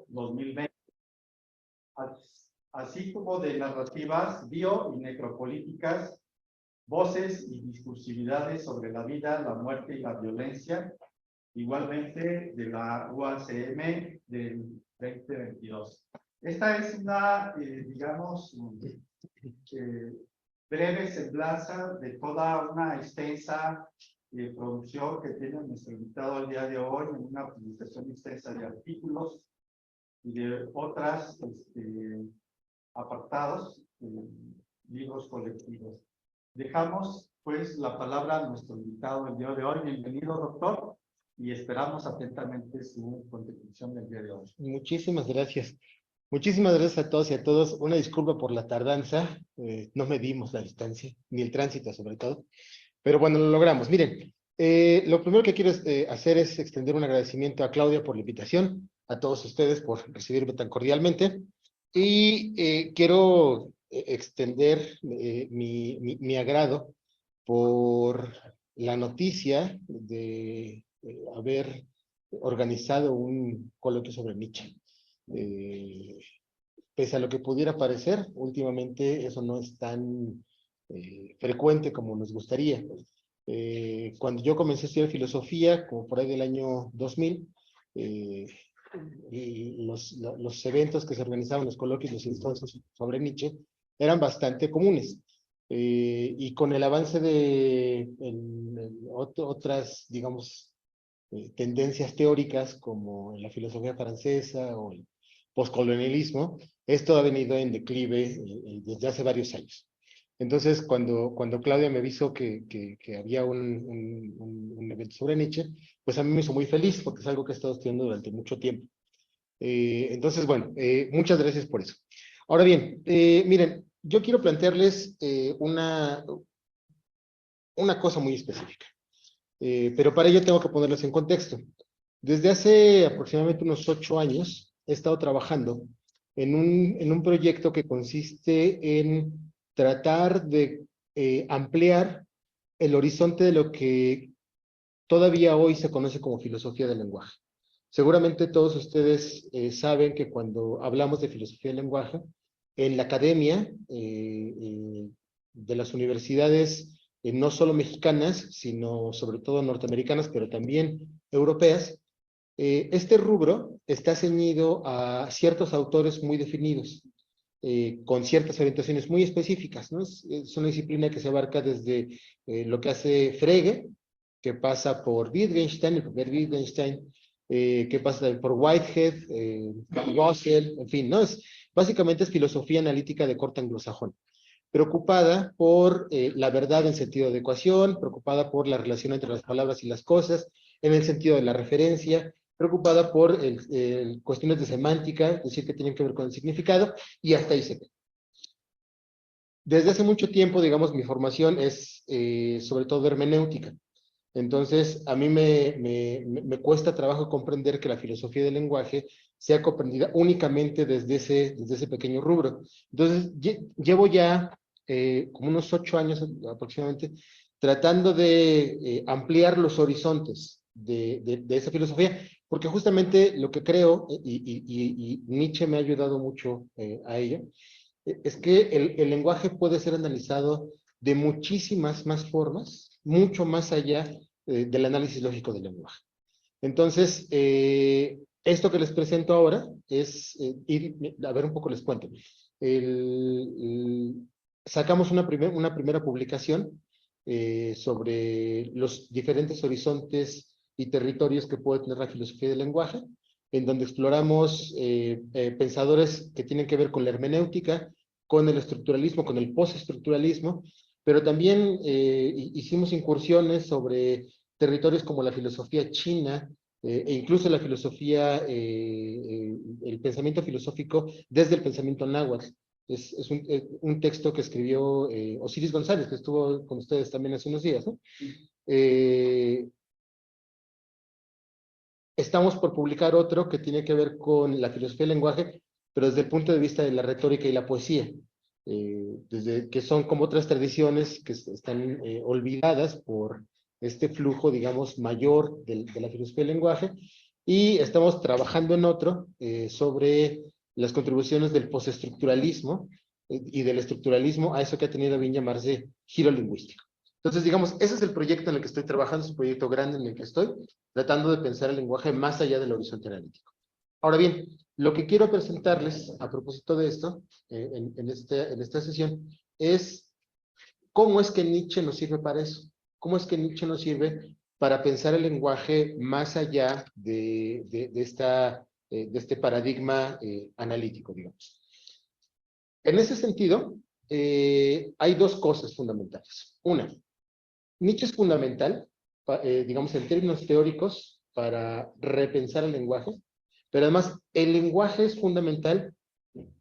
2020, así como de narrativas bio y necropolíticas, voces y discursividades sobre la vida, la muerte y la violencia, igualmente de la UACM del 2022. Esta es una, digamos, breve semblanza de toda una extensa producción que tiene nuestro invitado el día de hoy, en una publicación extensa de artículos y de otras apartados, libros colectivos. Dejamos pues la palabra a nuestro invitado el día de hoy. Bienvenido, doctor, y esperamos atentamente su contribución del día de hoy. Muchísimas gracias. Muchísimas gracias a todos y a todos. Una disculpa por la tardanza. No medimos la distancia, ni el tránsito sobre todo. Pero bueno, lo logramos. Miren, lo primero que quiero hacer es extender un agradecimiento a Claudia por la invitación, a todos ustedes por recibirme tan cordialmente. Y quiero extender mi agrado por la noticia de haber organizado un coloquio sobre Nietzsche. Pese a lo que pudiera parecer, últimamente eso no es tan frecuente como nos gustaría. Cuando yo comencé a estudiar filosofía, como por ahí del año 2000, los eventos que se organizaban, los coloquios, los entonces sobre Nietzsche, eran bastante comunes. Y con el avance de otras, digamos, tendencias teóricas como en la filosofía francesa o el postcolonialismo, esto ha venido en declive desde hace varios años. Entonces, cuando Claudia me avisó que había un evento sobre Nietzsche, pues a mí me hizo muy feliz porque es algo que he estado estudiando durante mucho tiempo. Entonces, bueno, muchas gracias por eso. Ahora bien, miren, yo quiero plantearles una cosa muy específica. Pero para ello tengo que ponerlos en contexto. Desde hace aproximadamente unos 8 años he estado trabajando en un proyecto que consiste en tratar de ampliar el horizonte de lo que todavía hoy se conoce como filosofía del lenguaje. Seguramente todos ustedes saben que cuando hablamos de filosofía del lenguaje, en la academia de las universidades, no solo mexicanas, sino sobre todo norteamericanas, pero también europeas, este rubro está ceñido a ciertos autores muy definidos, con ciertas orientaciones muy específicas, ¿no? Es una disciplina que se abarca desde lo que hace Frege, que pasa por Wittgenstein, el primer Wittgenstein, que pasa por Whitehead, Russell, en fin, ¿no? Básicamente es filosofía analítica de corte anglosajón, preocupada por la verdad en sentido de ecuación, preocupada por la relación entre las palabras y las cosas, en el sentido de la referencia, preocupada por cuestiones de semántica, es decir, que tienen que ver con el significado, y hasta ahí se queda. Desde hace mucho tiempo, digamos, mi formación es sobre todo hermenéutica. Entonces, a mí me cuesta trabajo comprender que la filosofía del lenguaje sea comprendida únicamente desde ese pequeño rubro. Entonces, llevo ya como unos 8 años aproximadamente tratando de ampliar los horizontes de esa filosofía, porque justamente lo que creo, y Nietzsche me ha ayudado mucho a ello, es que el lenguaje puede ser analizado de muchísimas más formas, mucho más allá del análisis lógico del lenguaje. Entonces, esto que les presento ahora es, a ver, un poco les cuento. Sacamos una primera publicación sobre los diferentes horizontes y territorios que puede tener la filosofía del lenguaje, en donde exploramos pensadores que tienen que ver con la hermenéutica, con el estructuralismo, con el postestructuralismo, pero también hicimos incursiones sobre territorios como la filosofía china, e incluso la filosofía, el pensamiento filosófico desde el pensamiento náhuatl. Es un texto que escribió Osiris González, que estuvo con ustedes también hace unos días, ¿no? Estamos por publicar otro que tiene que ver con la filosofía del lenguaje, pero desde el punto de vista de la retórica y la poesía, desde que son como otras tradiciones que están olvidadas por este flujo, digamos, mayor de la filosofía del lenguaje, Y estamos trabajando en otro sobre las contribuciones del postestructuralismo y del estructuralismo a eso que ha tenido a bien llamarse giro lingüístico. Entonces, digamos, ese es el proyecto en el que estoy trabajando, es un proyecto grande en el que estoy, tratando de pensar el lenguaje más allá del horizonte analítico. Ahora bien, lo que quiero presentarles a propósito de esto, en esta sesión, es cómo es que Nietzsche nos sirve para eso. ¿Cómo es que Nietzsche nos sirve para pensar el lenguaje más allá de este paradigma analítico, digamos? En ese sentido, hay dos cosas fundamentales. Una, Nietzsche es fundamental, digamos, en términos teóricos, para repensar el lenguaje, pero además el lenguaje es fundamental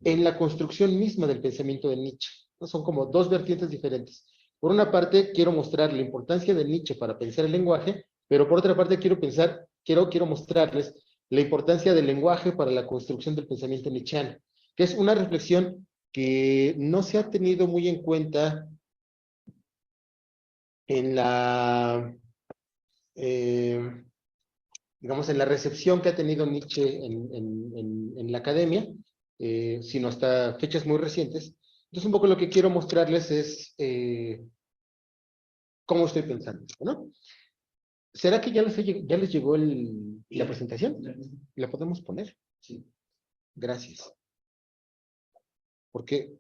en la construcción misma del pensamiento de Nietzsche, ¿no? Son como dos vertientes diferentes. Por una parte, quiero mostrar la importancia de Nietzsche para pensar el lenguaje, pero por otra parte, quiero mostrarles la importancia del lenguaje para la construcción del pensamiento nietzscheano, que es una reflexión que no se ha tenido muy en cuenta en digamos, en la recepción que ha tenido Nietzsche en la academia, sino hasta fechas muy recientes. Entonces, un poco lo que quiero mostrarles es cómo estoy pensando, ¿no? ¿Será que ya les llegó la presentación? ¿La podemos poner? Sí. Gracias. Porque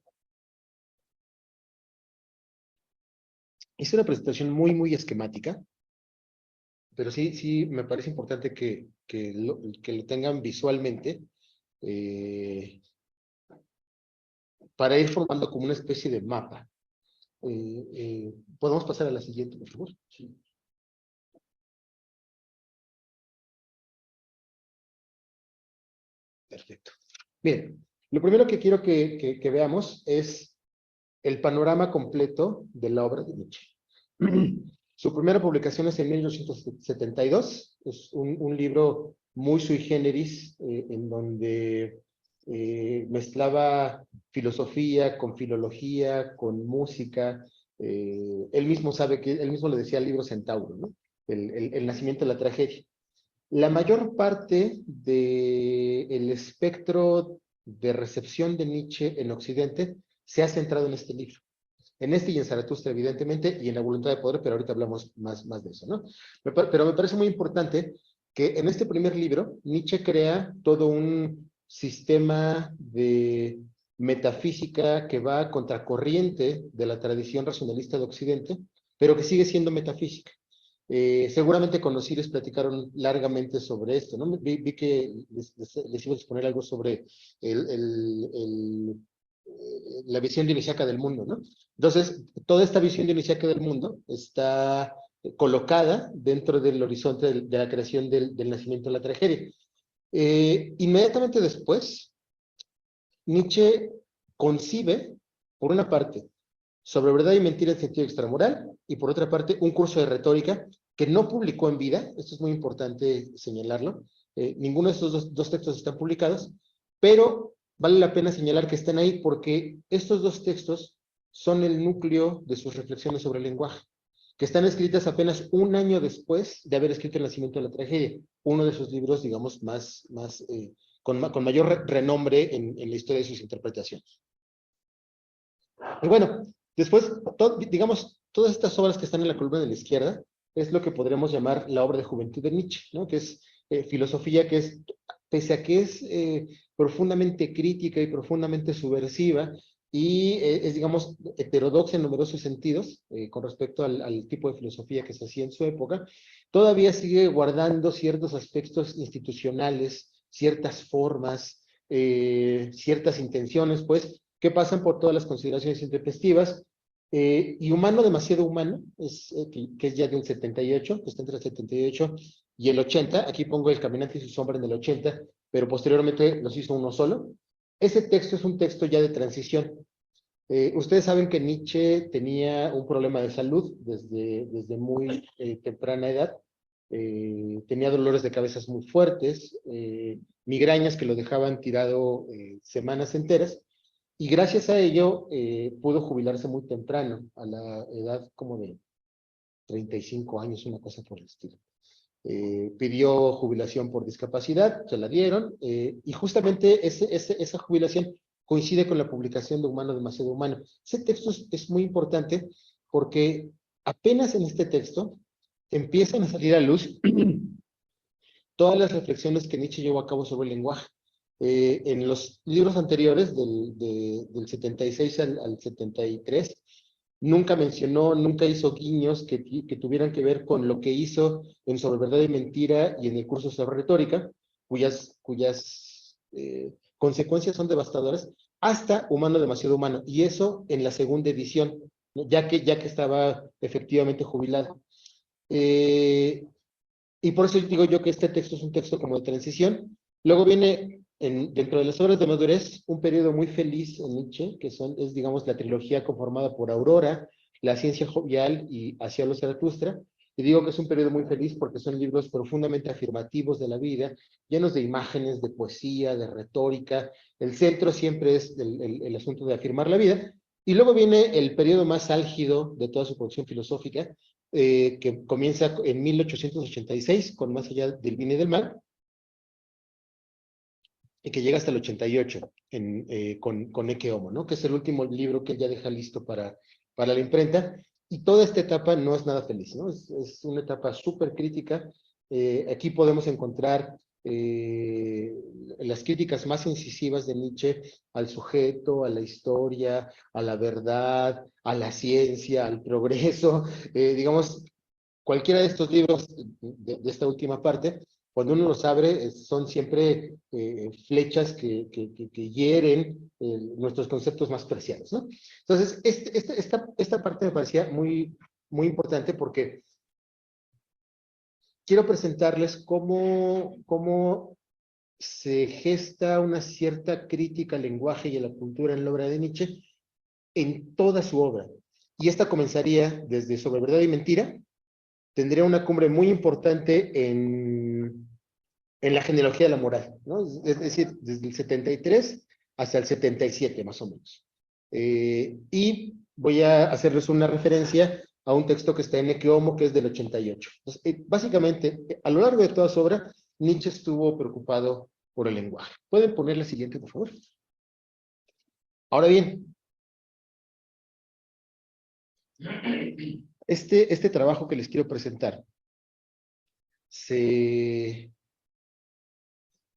es una presentación muy, muy esquemática, pero sí me parece importante que lo tengan visualmente para ir formando como una especie de mapa. ¿Podemos pasar a la siguiente, por favor? Sí. Perfecto. Bien, lo primero que quiero que veamos es el panorama completo de la obra de Nietzsche. Su primera publicación es en 1972, es un libro muy sui generis, en donde mezclaba filosofía con filología, con música. Él mismo le decía libro centauro, ¿no? El nacimiento de la tragedia. La mayor parte del espectro de recepción de Nietzsche en Occidente se ha centrado en este libro. En este y en Zaratustra, evidentemente, y en La voluntad de poder, pero ahorita hablamos más de eso, ¿no? Pero me parece muy importante que en este primer libro, Nietzsche crea todo un sistema de metafísica que va a contracorriente de la tradición racionalista de Occidente, pero que sigue siendo metafísica. Seguramente con los les platicaron largamente sobre esto, ¿no? Vi que les iba a exponer algo sobre la visión dionisiaca del mundo, ¿no? Entonces, toda esta visión dionisiaca del mundo está colocada dentro del horizonte de la creación del nacimiento de la tragedia. Inmediatamente después, Nietzsche concibe, por una parte, sobre verdad y mentira en sentido extramoral, y por otra parte, un curso de retórica que no publicó en vida, esto es muy importante señalarlo, ninguno de estos dos textos están publicados, pero vale la pena señalar que están ahí porque estos dos textos son el núcleo de sus reflexiones sobre el lenguaje, que están escritas apenas un año después de haber escrito El nacimiento de la tragedia, uno de sus libros, digamos, con mayor renombre en la historia de sus interpretaciones. Y bueno, después, digamos, todas estas obras que están en la columna de la izquierda es lo que podríamos llamar la obra de juventud de Nietzsche, ¿no? Que es filosofía que es, pese a que es profundamente crítica y profundamente subversiva, y es, digamos, heterodoxa en numerosos sentidos con respecto al tipo de filosofía que se hacía en su época, todavía sigue guardando ciertos aspectos institucionales, ciertas formas, ciertas intenciones, pues, que pasan por todas las consideraciones intempestivas, y Humano, demasiado humano, que es ya del 78, que está entre el 78 y el 80, aquí pongo El caminante y su sombra en el 80, pero posteriormente los hizo uno solo. Ese texto es un texto ya de transición. Ustedes saben que Nietzsche tenía un problema de salud desde muy temprana edad. Tenía dolores de cabezas muy fuertes, migrañas que lo dejaban tirado semanas enteras, y gracias a ello pudo jubilarse muy temprano, a la edad como de 35 años, una cosa por el estilo. pidió jubilación por discapacidad, se la dieron, y justamente esa jubilación coincide con la publicación de Humano demasiado humano. Ese texto es muy importante porque apenas en este texto empiezan a salir a luz todas las reflexiones que Nietzsche llevó a cabo sobre el lenguaje. En los libros anteriores, del 76 al 73, nunca mencionó, nunca hizo guiños que tuvieran que ver con lo que hizo en Sobre Verdad y Mentira y en el curso sobre retórica, cuyas consecuencias son devastadoras, hasta Humano demasiado humano. Y eso en la segunda edición, ¿no? ya que estaba efectivamente jubilado. Y por eso digo yo que este texto es un texto como de transición. Luego viene, dentro de las obras de madurez, un periodo muy feliz en Nietzsche, que es, digamos, la trilogía conformada por Aurora, La ciencia jovial y Hacia los Zaratustra. Y digo que es un periodo muy feliz porque son libros profundamente afirmativos de la vida, llenos de imágenes, de poesía, de retórica. El centro siempre es el asunto de afirmar la vida. Y luego viene el periodo más álgido de toda su producción filosófica, que comienza en 1886, con Más allá del bien y del mal, y que llega hasta el 88, con Ecce Homo, ¿no? Que es el último libro que ya deja listo para la imprenta. Y toda esta etapa no es nada feliz, ¿no? Es una etapa súper crítica. Aquí podemos encontrar las críticas más incisivas de Nietzsche al sujeto, a la historia, a la verdad, a la ciencia, al progreso. Digamos, cualquiera de estos libros de esta última parte, cuando uno los abre, son siempre flechas que hieren nuestros conceptos más preciados, ¿no? Entonces, esta parte me parecía muy, muy importante porque quiero presentarles cómo se gesta una cierta crítica al lenguaje y a la cultura en la obra de Nietzsche en toda su obra. Y esta comenzaría desde Sobre Verdad y Mentira, tendría una cumbre muy importante en la genealogía de la moral, ¿no? Es decir, desde el 73 hasta el 77, más o menos. Y voy a hacerles una referencia a un texto que está en Ecce Homo, que es del 88. Entonces, básicamente, a lo largo de toda su obra, Nietzsche estuvo preocupado por el lenguaje. ¿Pueden poner la siguiente, por favor? Ahora bien, este trabajo que les quiero presentar se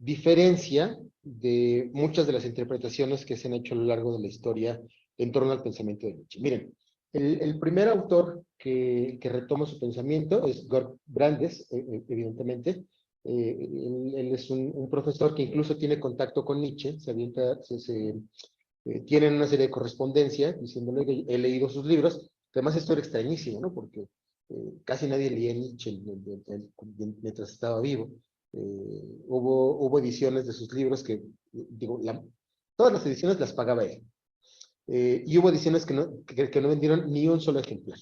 diferencia de muchas de las interpretaciones que se han hecho a lo largo de la historia en torno al pensamiento de Nietzsche. Miren, el primer autor que retoma su pensamiento es Georg Brandes, evidentemente. Él es un profesor que incluso tiene contacto con Nietzsche, tienen una serie de correspondencia diciéndole que he leído sus libros. Además, esto era extrañísimo, ¿no? Porque casi nadie leía Nietzsche mientras estaba vivo. Hubo ediciones de sus libros que, digo, todas las ediciones las pagaba él. Y hubo ediciones que no vendieron ni un solo ejemplar.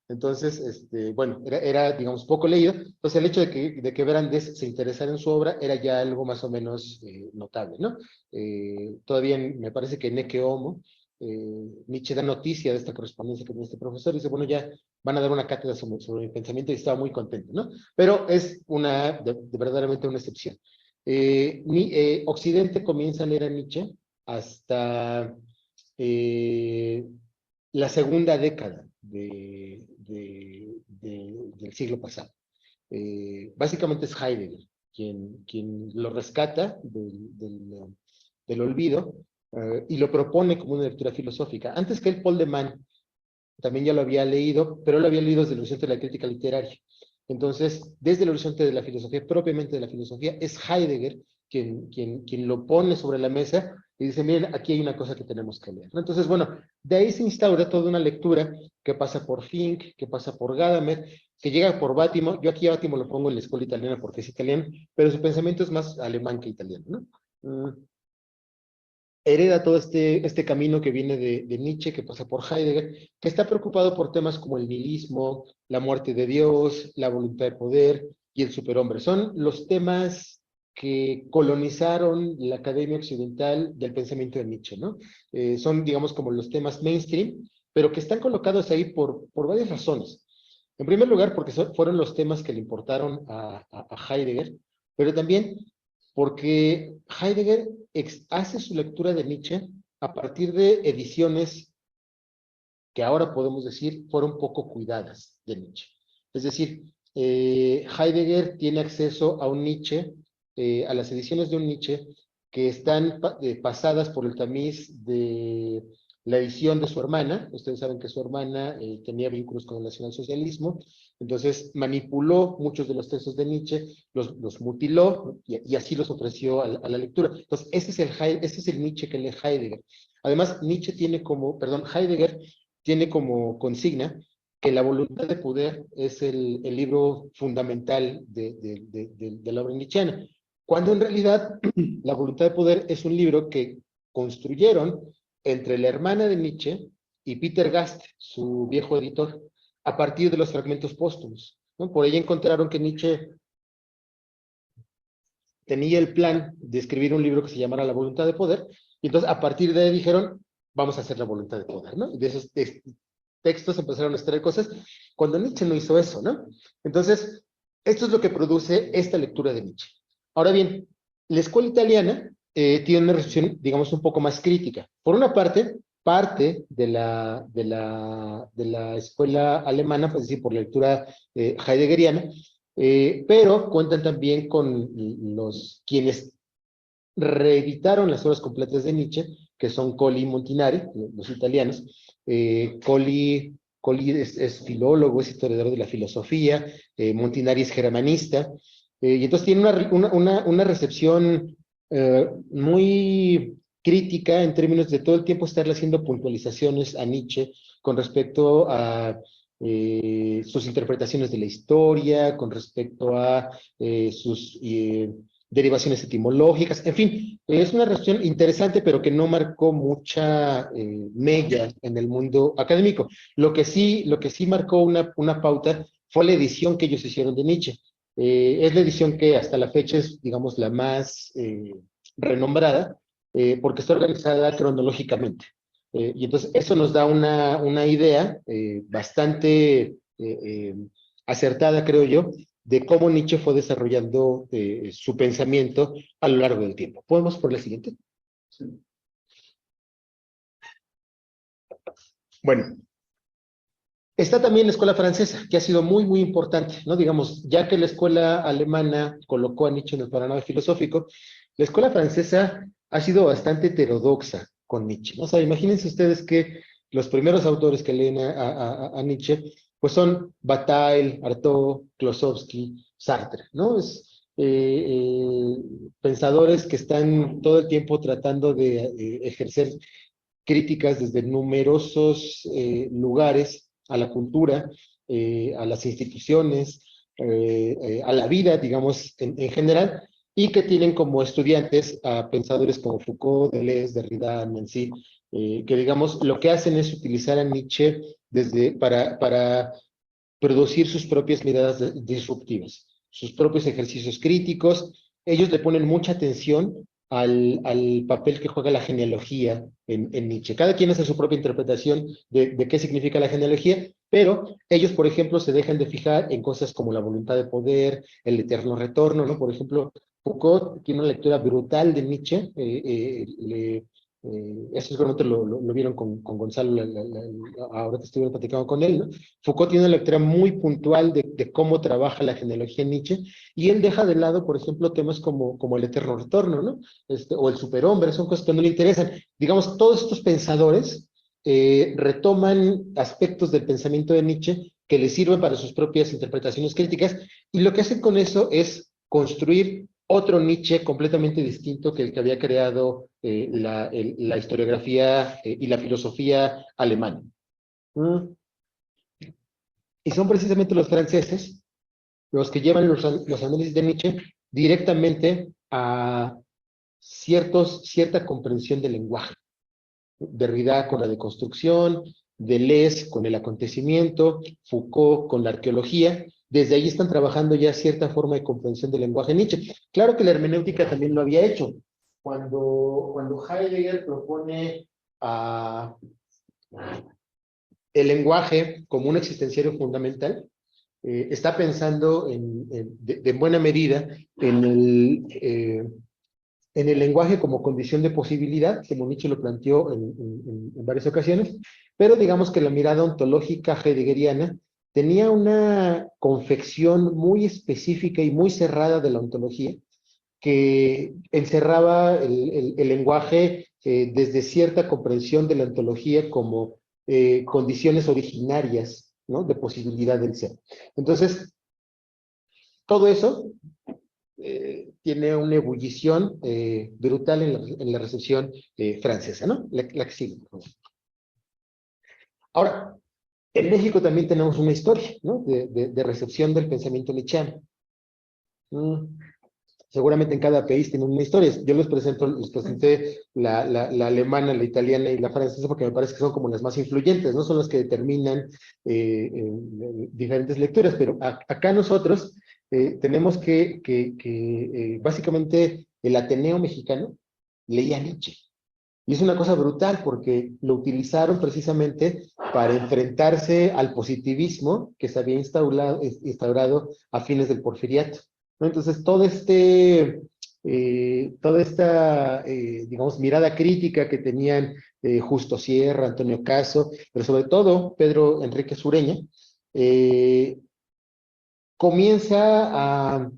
Entonces, bueno, era, digamos, poco leído. Entonces, el hecho de que Brandes se interesara en su obra era ya algo más o menos notable, ¿no? Todavía me parece que en Ecce Homo, Nietzsche da noticia de esta correspondencia que tiene este profesor y dice, bueno, ya van a dar una cátedra sobre el pensamiento y estaba muy contento, ¿no? Pero es verdaderamente una excepción. Occidente comienza a leer a Nietzsche hasta la segunda década del siglo pasado. Básicamente es Heidegger quien lo rescata del olvido y lo propone como una lectura filosófica. Antes que él, Paul de Man también ya lo había leído, pero él lo había leído desde el horizonte de la crítica literaria. Entonces, desde el horizonte de la filosofía, propiamente de la filosofía, es Heidegger quien lo pone sobre la mesa y dice, miren, aquí hay una cosa que tenemos que leer, ¿no? Entonces, bueno, de ahí se instaura toda una lectura que pasa por Fink, que pasa por Gadamer, que llega por Bátimo. Yo aquí a Bátimo lo pongo en la escuela italiana porque es italiano, pero su pensamiento es más alemán que italiano, ¿no? Hereda todo este camino que viene de Nietzsche, que pasa por Heidegger, que está preocupado por temas como el nihilismo, la muerte de Dios, la voluntad de poder y el superhombre. Son los temas que colonizaron la academia occidental del pensamiento de Nietzsche, ¿no? Son, digamos, como los temas mainstream, pero que están colocados ahí por varias razones. En primer lugar, porque fueron los temas que le importaron a Heidegger, pero también porque Heidegger hace su lectura de Nietzsche a partir de ediciones que ahora podemos decir fueron poco cuidadas de Nietzsche. Es decir, Heidegger tiene acceso a un Nietzsche, a las ediciones de un Nietzsche que están pasadas por el tamiz de la edición de su hermana. Ustedes saben que su hermana tenía vínculos con el nacionalsocialismo, entonces manipuló muchos de los textos de Nietzsche, los mutiló y así los ofreció a la lectura. Entonces, ese es el Nietzsche que lee Heidegger. Además, Heidegger tiene como consigna que la voluntad de poder es el libro fundamental de la obra nietzscheana, cuando en realidad la voluntad de poder es un libro que construyeron entre la hermana de Nietzsche y Peter Gast, su viejo editor, a partir de los fragmentos póstumos, ¿no? Por ahí encontraron que Nietzsche tenía el plan de escribir un libro que se llamara La voluntad de poder, y entonces a partir de ahí dijeron, vamos a hacer la voluntad de poder, ¿no? Y de esos textos empezaron a extraer cosas, cuando Nietzsche no hizo eso, ¿no? Entonces, esto es lo que produce esta lectura de Nietzsche. Ahora bien, la escuela italiana tiene una recepción, digamos, un poco más crítica. Por una parte de la escuela alemana, pues decir, por la lectura heideggeriana, pero cuentan también con quienes reeditaron las obras completas de Nietzsche, que son Colli y Montinari, los italianos. Colli es filólogo, es historiador de la filosofía, Montinari es germanista, y entonces tiene una recepción muy crítica en términos de todo el tiempo estarle haciendo puntualizaciones a Nietzsche con respecto a sus interpretaciones de la historia, con respecto a sus derivaciones etimológicas, en fin, es una reacción interesante, pero que no marcó mucha mella en el mundo académico. Lo que sí marcó una pauta fue la edición que ellos hicieron de Nietzsche. Es la edición que hasta la fecha es, digamos, la más renombrada, porque está organizada cronológicamente. Y entonces eso nos da una idea bastante acertada, creo yo, de cómo Nietzsche fue desarrollando su pensamiento a lo largo del tiempo. ¿Podemos por la siguiente? Sí. Bueno, está también la escuela francesa, que ha sido muy, muy importante, ¿no? Digamos, ya que la escuela alemana colocó a Nietzsche en el panorama filosófico, la escuela francesa ha sido bastante heterodoxa con Nietzsche, ¿no? O sea, imagínense ustedes que los primeros autores que leen a Nietzsche, pues son Bataille, Artaud, Klossowski, Sartre, ¿no? Pensadores que están todo el tiempo tratando de ejercer críticas desde numerosos lugares a la cultura, a las instituciones, a la vida, digamos, en general, y que tienen como estudiantes a pensadores como Foucault, Deleuze, Derrida, Nancy, que digamos, lo que hacen es utilizar a Nietzsche para producir sus propias miradas disruptivas, sus propios ejercicios críticos. Ellos le ponen mucha atención al papel que juega la genealogía en Nietzsche. Cada quien hace su propia interpretación de qué significa la genealogía, pero ellos, por ejemplo, se dejan de fijar en cosas como la voluntad de poder, el eterno retorno, ¿no? Por ejemplo, Foucault tiene una lectura brutal de Nietzsche, eso seguramente lo vieron con Gonzalo, ahora que estuvieron platicando con él, ¿no? Foucault tiene una lectura muy puntual de cómo trabaja la genealogía en Nietzsche, y él deja de lado, por ejemplo, temas como el eterno retorno, ¿no? O el superhombre, son cosas que no le interesan. Digamos, todos estos pensadores retoman aspectos del pensamiento de Nietzsche que les sirven para sus propias interpretaciones críticas, y lo que hacen con eso es construir otro Nietzsche completamente distinto que el que había creado la historiografía y la filosofía alemana. Y son precisamente los franceses los que llevan los análisis de Nietzsche directamente a cierta comprensión del lenguaje. Derrida con la deconstrucción, Deleuze con el acontecimiento, Foucault con la arqueología. Desde ahí están trabajando ya cierta forma de comprensión del lenguaje Nietzsche. Claro que la hermenéutica también lo había hecho. Cuando Heidegger propone el lenguaje como un existenciario fundamental, está pensando de buena medida en el lenguaje como condición de posibilidad, como Nietzsche lo planteó en varias ocasiones, pero digamos que la mirada ontológica heideggeriana tenía una confección muy específica y muy cerrada de la ontología, que encerraba el lenguaje desde cierta comprensión de la ontología como condiciones originarias, ¿no?, de posibilidad del ser. Entonces, todo eso tiene una ebullición brutal en la recepción francesa, ¿no? La que sigue, por favor. Ahora, en México también tenemos una historia, ¿no?, de recepción del pensamiento nietzscheano. Seguramente en cada país tienen una historia. Yo les presenté la alemana, la italiana y la francesa porque me parece que son como las más influyentes, no son las que determinan diferentes lecturas, pero acá nosotros tenemos que básicamente el Ateneo mexicano leía Nietzsche. Y es una cosa brutal porque lo utilizaron precisamente para enfrentarse al positivismo que se había instaurado a fines del Porfiriato, ¿no? Entonces, toda esta, digamos, mirada crítica que tenían Justo Sierra, Antonio Caso, pero sobre todo Pedro Enrique Sureña, comienza a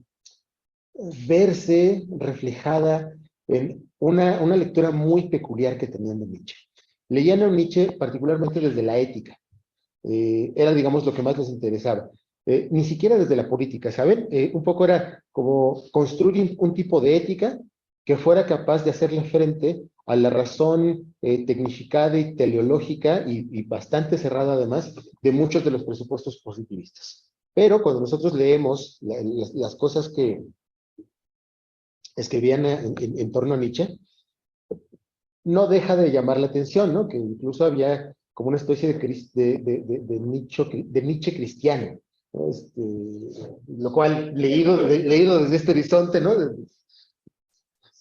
verse reflejada en una lectura muy peculiar que tenían de Nietzsche. Leían a Nietzsche particularmente desde la ética. Era, digamos, lo que más les interesaba. Ni siquiera desde la política, ¿saben? Un poco era como construir un tipo de ética que fuera capaz de hacerle frente a la razón tecnificada y teleológica y bastante cerrada además de muchos de los presupuestos positivistas. Pero cuando nosotros leemos las cosas que escribían en torno a Nietzsche, no deja de llamar la atención, ¿no? Que incluso había como una especie de Nietzsche cristiano, ¿no? Lo cual, leído desde este horizonte, ¿no?,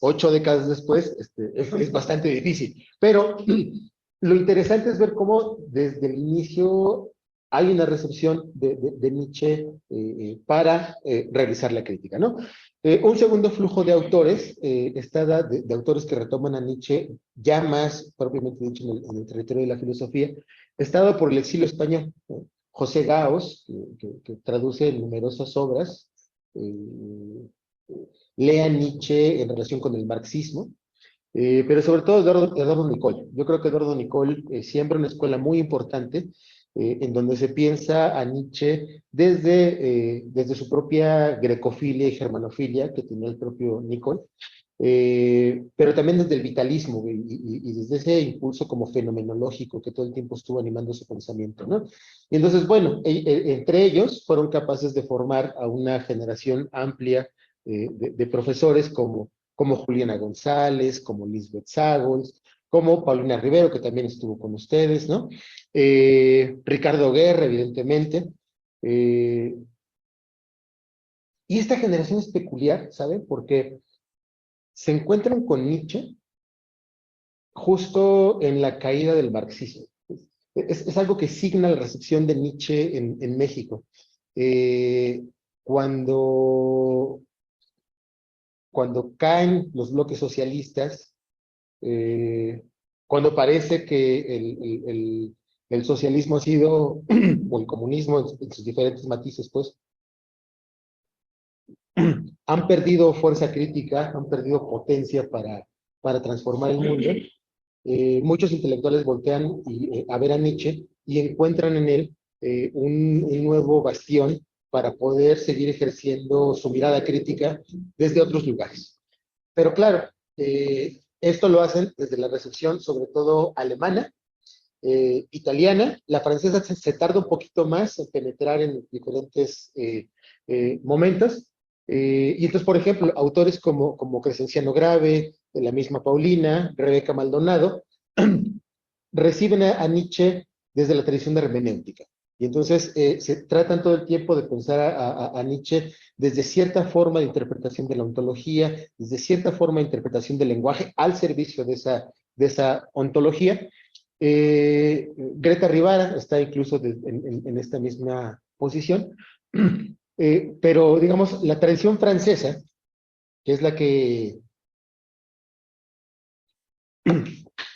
8 décadas después, es bastante difícil. Pero lo interesante es ver cómo desde el inicio hay una recepción de Nietzsche para realizar la crítica, ¿no? Un segundo flujo de autores, de autores que retoman a Nietzsche, ya más propiamente dicho en el territorio de la filosofía, está dado por el exilio español, ¿no? José Gaos, que traduce numerosas obras, lea Nietzsche en relación con el marxismo, pero sobre todo Eduardo Nicol. Yo creo que Eduardo Nicol siembra una escuela muy importante en donde se piensa a Nietzsche desde su propia grecofilia y germanofilia que tenía el propio Nicol, pero también desde el vitalismo y desde ese impulso como fenomenológico que todo el tiempo estuvo animando su pensamiento, ¿no? Y entonces, bueno, entre ellos fueron capaces de formar a una generación amplia de profesores como Juliana González, como Lisbeth Sagols, como Paulina Rivero, que también estuvo con ustedes, ¿no? Ricardo Guerra, evidentemente. Y esta generación es peculiar, ¿saben? Porque se encuentran con Nietzsche justo en la caída del marxismo. Es algo que signa la recepción de Nietzsche en México. Cuando caen los bloques socialistas, cuando parece que el socialismo ha sido, o el comunismo en sus diferentes matices, pues, han perdido fuerza crítica, han perdido potencia para transformar el mundo. Muchos intelectuales voltean a ver a Nietzsche y encuentran en él un nuevo bastión para poder seguir ejerciendo su mirada crítica desde otros lugares. Pero claro, esto lo hacen desde la recepción, sobre todo alemana, italiana. La francesa se tarda un poquito más en penetrar en diferentes momentos. Y entonces, por ejemplo, autores como Crescenciano Grave, de la misma Paulina, Rebeca Maldonado, reciben a Nietzsche desde la tradición de hermenéutica. Y entonces se tratan todo el tiempo de pensar a Nietzsche desde cierta forma de interpretación de la ontología, desde cierta forma de interpretación del lenguaje al servicio de esa ontología. Greta Rivara está incluso en esta misma posición, Pero, digamos, la tradición francesa, que es la que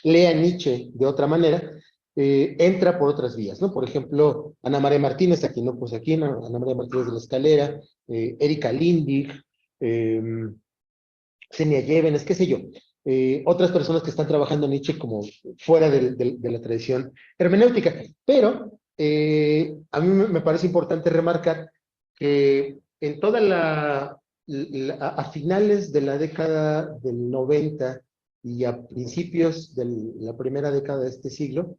lee a Nietzsche de otra manera, entra por otras vías, ¿no? Por ejemplo, Ana María Martínez, a quien no puse aquí, ¿no? Ana María Martínez de la Escalera, Erika Lindig, eh, Xenia Llévenes, qué sé yo. Otras personas que están trabajando Nietzsche como fuera de la tradición hermenéutica. Pero a mí me parece importante remarcar que en toda a finales de la década del 90 y a principios de la primera década de este siglo,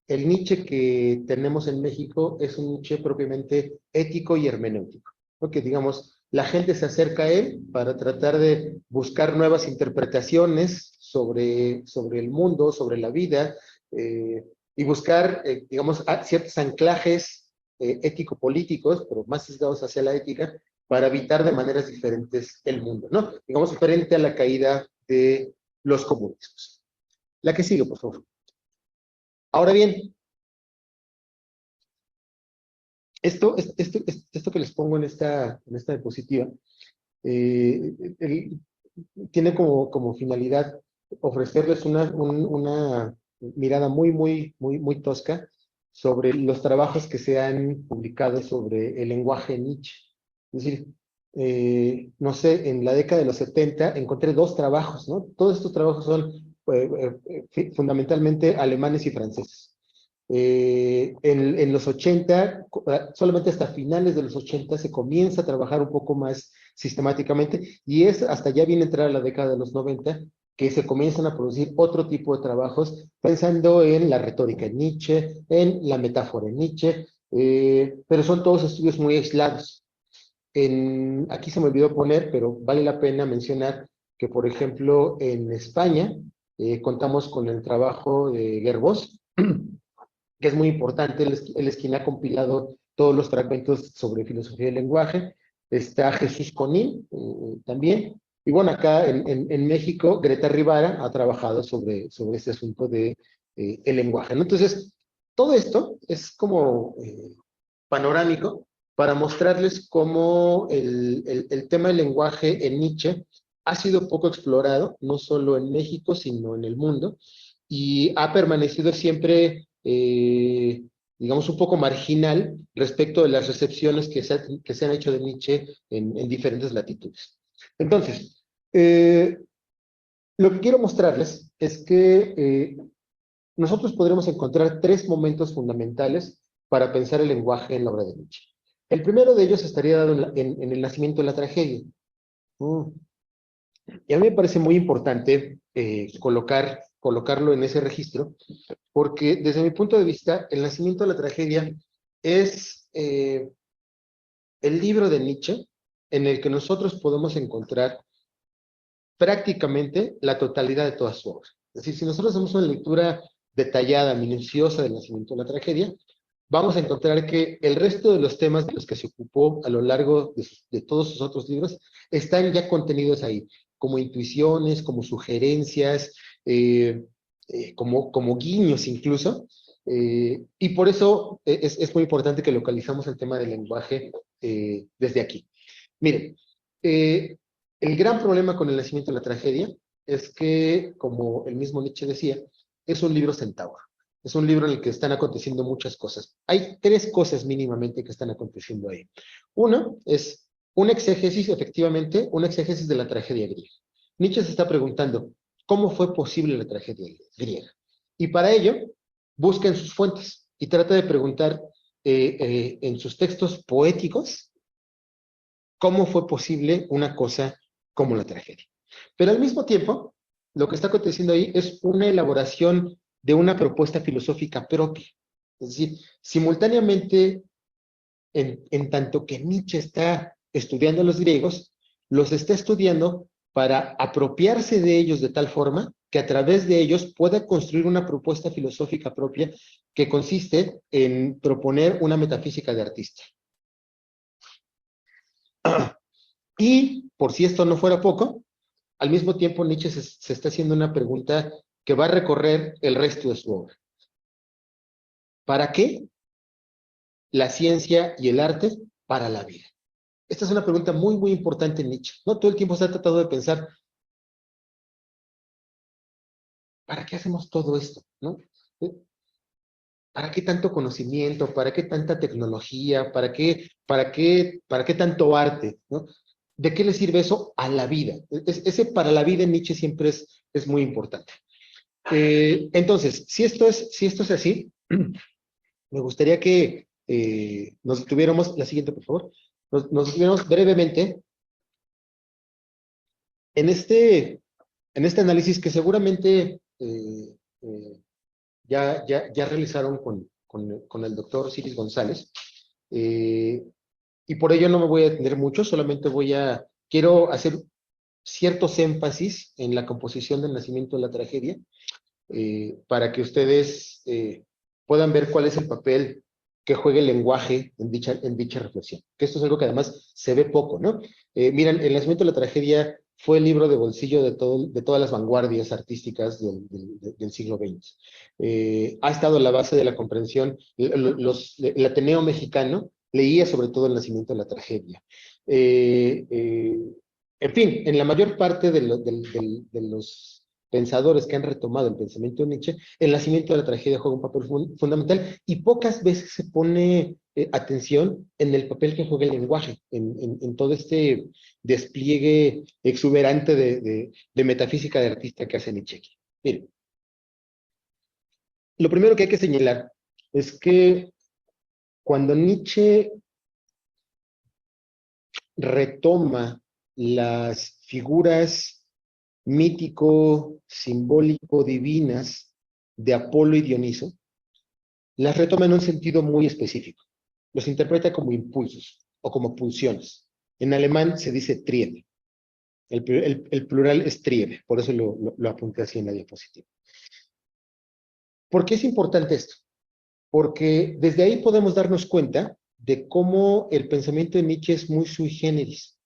el Nietzsche que tenemos en México es un Nietzsche propiamente ético y hermenéutico. Porque, digamos, la gente se acerca a él para tratar de buscar nuevas interpretaciones sobre el mundo, sobre la vida, y buscar, digamos, ciertos anclajes ético-políticos, pero más sesgados hacia la ética, para evitar de maneras diferentes el mundo, ¿no? Digamos, frente a la caída de los comunismos. La que sigue, por favor. Ahora bien, esto que les pongo en esta diapositiva, eh, el- tiene como finalidad ofrecerles una mirada muy tosca sobre los trabajos que se han publicado sobre el lenguaje Nietzsche. Es decir, no sé, en la década de los 70 encontré dos trabajos, ¿no? Todos estos trabajos son fundamentalmente alemanes y franceses. En los 80, solamente hasta finales de los 80 se comienza a trabajar un poco más sistemáticamente y es hasta ya bien entrada la década de los 90 que se comienzan a producir otro tipo de trabajos pensando en la retórica en Nietzsche, en la metáfora en Nietzsche, pero son todos estudios muy aislados. Aquí se me olvidó poner, pero vale la pena mencionar que, por ejemplo, en España contamos con el trabajo de Gerbós, que es muy importante. Él es quien ha compilado todos los fragmentos sobre filosofía del lenguaje. Está Jesús Conín también. Y bueno, acá en México, Greta Rivara ha trabajado sobre este asunto de el lenguaje, ¿no? Entonces, todo esto es como panorámico para mostrarles cómo el tema del lenguaje en Nietzsche ha sido poco explorado, no solo en México, sino en el mundo, y ha permanecido siempre, digamos, un poco marginal respecto de las recepciones que se han hecho de Nietzsche en diferentes latitudes. Entonces, lo que quiero mostrarles es que nosotros podremos encontrar tres momentos fundamentales para pensar el lenguaje en la obra de Nietzsche. El primero de ellos estaría dado en el nacimiento de la tragedia. Mm. Y a mí me parece muy importante colocarlo en ese registro, porque desde mi punto de vista, el nacimiento de la tragedia es el libro de Nietzsche en el que nosotros podemos encontrar prácticamente la totalidad de toda su obra. Es decir, si nosotros hacemos una lectura detallada, minuciosa del nacimiento de la tragedia, vamos a encontrar que el resto de los temas de los que se ocupó a lo largo de todos sus otros libros están ya contenidos ahí, como intuiciones, como sugerencias, como guiños incluso, y por eso es muy importante que localizamos el tema del lenguaje desde aquí. Miren, el gran problema con el nacimiento de la tragedia es que, como el mismo Nietzsche decía, es un libro centauro. Es un libro en el que están aconteciendo muchas cosas. Hay tres cosas mínimamente que están aconteciendo ahí. Uno es un exégesis, efectivamente, un exégesis de la tragedia griega. Nietzsche se está preguntando, ¿cómo fue posible la tragedia griega? Y para ello, busca en sus fuentes y trata de preguntar en sus textos poéticos cómo fue posible una cosa como la tragedia. Pero al mismo tiempo, lo que está aconteciendo ahí es una elaboración de una propuesta filosófica propia. Es decir, simultáneamente, en tanto que Nietzsche está estudiando a los griegos, los está estudiando para apropiarse de ellos de tal forma que a través de ellos pueda construir una propuesta filosófica propia que consiste en proponer una metafísica de artista. Y por si esto no fuera poco, al mismo tiempo Nietzsche se está haciendo una pregunta que va a recorrer el resto de su obra. ¿Para qué la ciencia y el arte para la vida? Esta es una pregunta muy, muy importante en Nietzsche, ¿no? Todo el tiempo se ha tratado de pensar, ¿para qué hacemos todo esto? ¿No? ¿Para qué tanto conocimiento? ¿Para qué tanta tecnología? ¿Para qué tanto arte? ¿No? ¿De qué le sirve eso a la vida? Ese para la vida en Nietzsche siempre es muy importante. Entonces, si esto es así, me gustaría que nos detuviéramos, la siguiente, por favor, nos detuviéramos brevemente en este análisis que seguramente ya realizaron con el doctor Ciris González. Y por ello no me voy a detener mucho, solamente quiero hacer ciertos énfasis en la composición del nacimiento de la tragedia, para que ustedes puedan ver cuál es el papel que juega el lenguaje en dicha reflexión. Que esto es algo que además se ve poco, ¿no? Miren, el nacimiento de la tragedia fue el libro de bolsillo de todas las vanguardias artísticas del siglo XX. Ha estado a la base de la comprensión, el Ateneo mexicano leía sobre todo el nacimiento de la tragedia. En fin, en la mayor parte de los pensadores que han retomado el pensamiento de Nietzsche, el nacimiento de la tragedia juega un papel fundamental y pocas veces se pone atención en el papel que juega el lenguaje, en todo este despliegue exuberante de metafísica de artista que hace Nietzsche. Miren, lo primero que hay que señalar es que cuando Nietzsche retoma las figuras mítico, simbólico, divinas de Apolo y Dioniso, las retoma en un sentido muy específico. Los interpreta como impulsos o como pulsiones. En alemán se dice Triebe. El plural es Triebe, por eso lo apunté así en la diapositiva. ¿Por qué es importante esto? Porque desde ahí podemos darnos cuenta de cómo el pensamiento de Nietzsche es muy sui generis.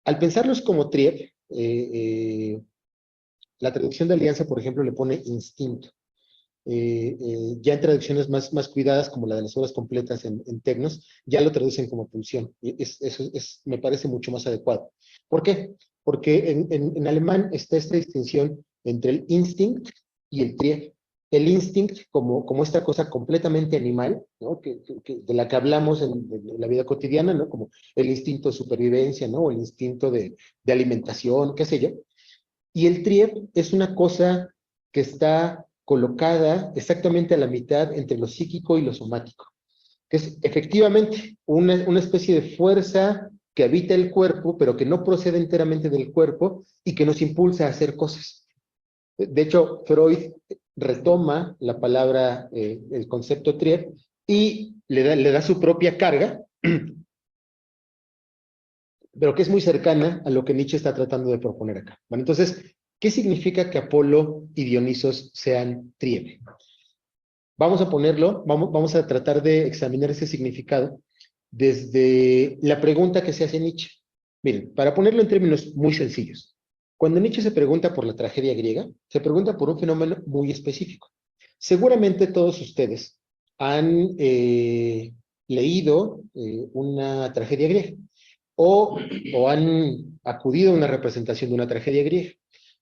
Al pensarlos como Triebe, la traducción de Alianza, por ejemplo, le pone instinto. Ya en traducciones más cuidadas, como la de las obras completas en Tecnos, ya lo traducen como pulsión. Eso me parece mucho más adecuado. ¿Por qué? Porque en alemán está esta distinción entre el instinct y el Trieb. El instinct como esta cosa completamente animal, ¿no? De la que hablamos en la vida cotidiana, ¿no? Como el instinto de supervivencia, ¿no? O el instinto de alimentación, qué sé yo. Y el Trieb es una cosa que está colocada exactamente a la mitad entre lo psíquico y lo somático, que es efectivamente una especie de fuerza que habita el cuerpo, pero que no procede enteramente del cuerpo y que nos impulsa a hacer cosas. De hecho, Freud retoma la palabra, el concepto Trieb, y le da su propia carga, pero que es muy cercana a lo que Nietzsche está tratando de proponer acá. Bueno, entonces, ¿qué significa que Apolo y Dionisos sean Triebe? Vamos a ponerlo, vamos a tratar de examinar ese significado desde la pregunta que se hace Nietzsche. Miren, para ponerlo en términos muy sencillos, cuando Nietzsche se pregunta por la tragedia griega, se pregunta por un fenómeno muy específico. Seguramente todos ustedes han leído una tragedia griega o han acudido a una representación de una tragedia griega.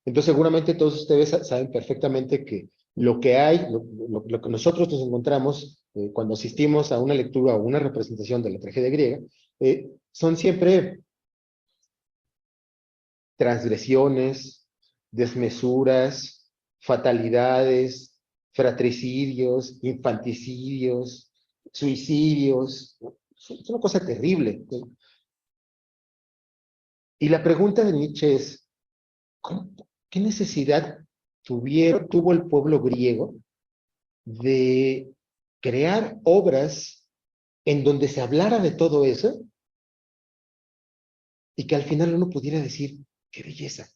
Entonces seguramente todos ustedes saben perfectamente que lo que hay, lo que nosotros nos encontramos cuando asistimos a una lectura o una representación de la tragedia griega, son siempre transgresiones, desmesuras, fatalidades, fratricidios, infanticidios, suicidios. Es una cosa terrible. Y la pregunta de Nietzsche es, ¿qué necesidad tuvo el pueblo griego de crear obras en donde se hablara de todo eso y que al final uno pudiera decir, qué belleza?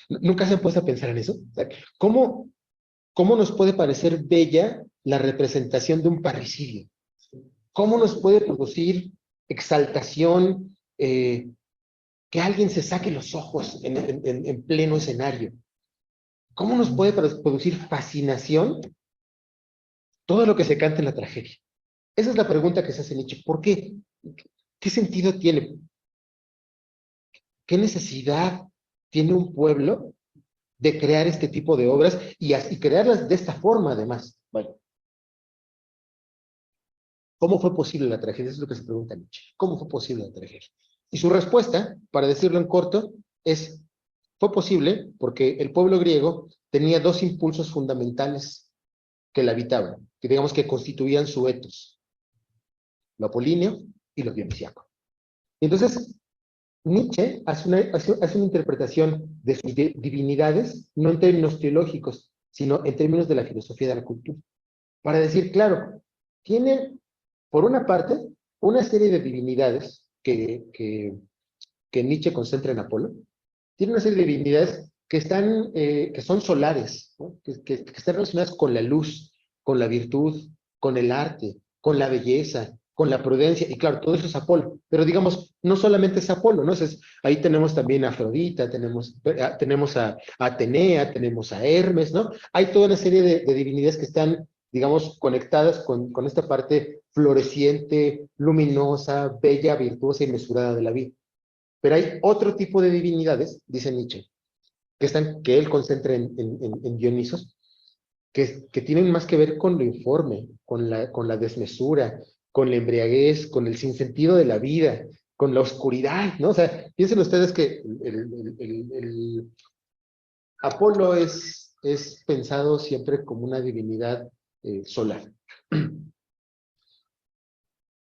¿Nunca se ha puesto a pensar en eso? O sea, ¿cómo nos puede parecer bella la representación de un parricidio? ¿Cómo nos puede producir exaltación que alguien se saque los ojos en pleno escenario? ¿Cómo nos puede producir fascinación todo lo que se canta en la tragedia? Esa es la pregunta que se hace Nietzsche. ¿Por qué? ¿Qué sentido tiene? ¿Qué necesidad tiene un pueblo de crear este tipo de obras y crearlas de esta forma, además? Bueno, ¿cómo fue posible la tragedia? Eso es lo que se pregunta Nietzsche. ¿Cómo fue posible la tragedia? Y su respuesta, para decirlo en corto, es, fue posible porque el pueblo griego tenía dos impulsos fundamentales que la habitaban, que digamos que constituían su etos, lo apolíneo y lo dionisíaco. Entonces, Nietzsche hace una interpretación de sus divinidades, no en términos teológicos, sino en términos de la filosofía de la cultura. Para decir, claro, tiene, por una parte, una serie de divinidades que Nietzsche concentra en Apolo, tiene una serie de divinidades que son solares, ¿no? Que están relacionadas con la luz, con la virtud, con el arte, con la belleza, con la prudencia, y claro, todo eso es Apolo, pero digamos, no solamente es Apolo, ¿no? Ahí tenemos también a Afrodita, tenemos a Atenea, tenemos a Hermes, ¿no? Hay toda una serie de divinidades que están, digamos, conectadas con esta parte floreciente, luminosa, bella, virtuosa y mesurada de la vida. Pero hay otro tipo de divinidades, dice Nietzsche, que él concentra en Dionisos, que tienen más que ver con lo informe, con la desmesura, con la embriaguez, con el sinsentido de la vida, con la oscuridad, ¿no? O sea, piensen ustedes que el Apolo es pensado siempre como una divinidad solar.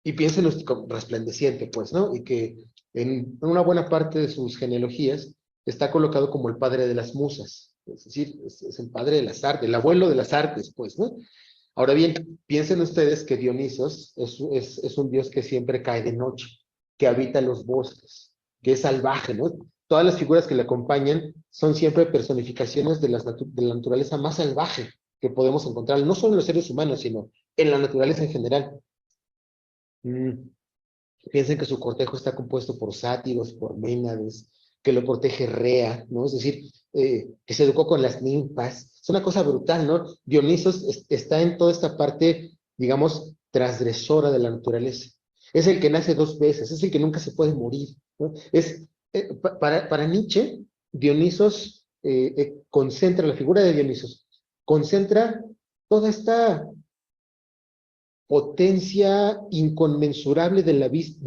Y piensen como resplandeciente, pues, ¿no? Y que en una buena parte de sus genealogías está colocado como el padre de las musas, es decir, es el padre de las artes, el abuelo de las artes, pues, ¿no? Ahora bien, piensen ustedes que Dionisos es un dios que siempre cae de noche, que habita los bosques, que es salvaje, ¿no? Todas las figuras que le acompañan son siempre personificaciones de la naturaleza más salvaje que podemos encontrar, no solo en los seres humanos, sino en la naturaleza en general. Mm. Piensen que su cortejo está compuesto por sátiros, por ménades, que lo protege Rea, ¿no? Es decir, que se educó con las ninfas. Es una cosa brutal, ¿no? Dionisos está en toda esta parte, digamos, transgresora de la naturaleza. Es el que nace dos veces, es el que nunca se puede morir, ¿no? Para Nietzsche, Dionisos concentra, la figura de Dionisos, concentra toda esta potencia inconmensurable de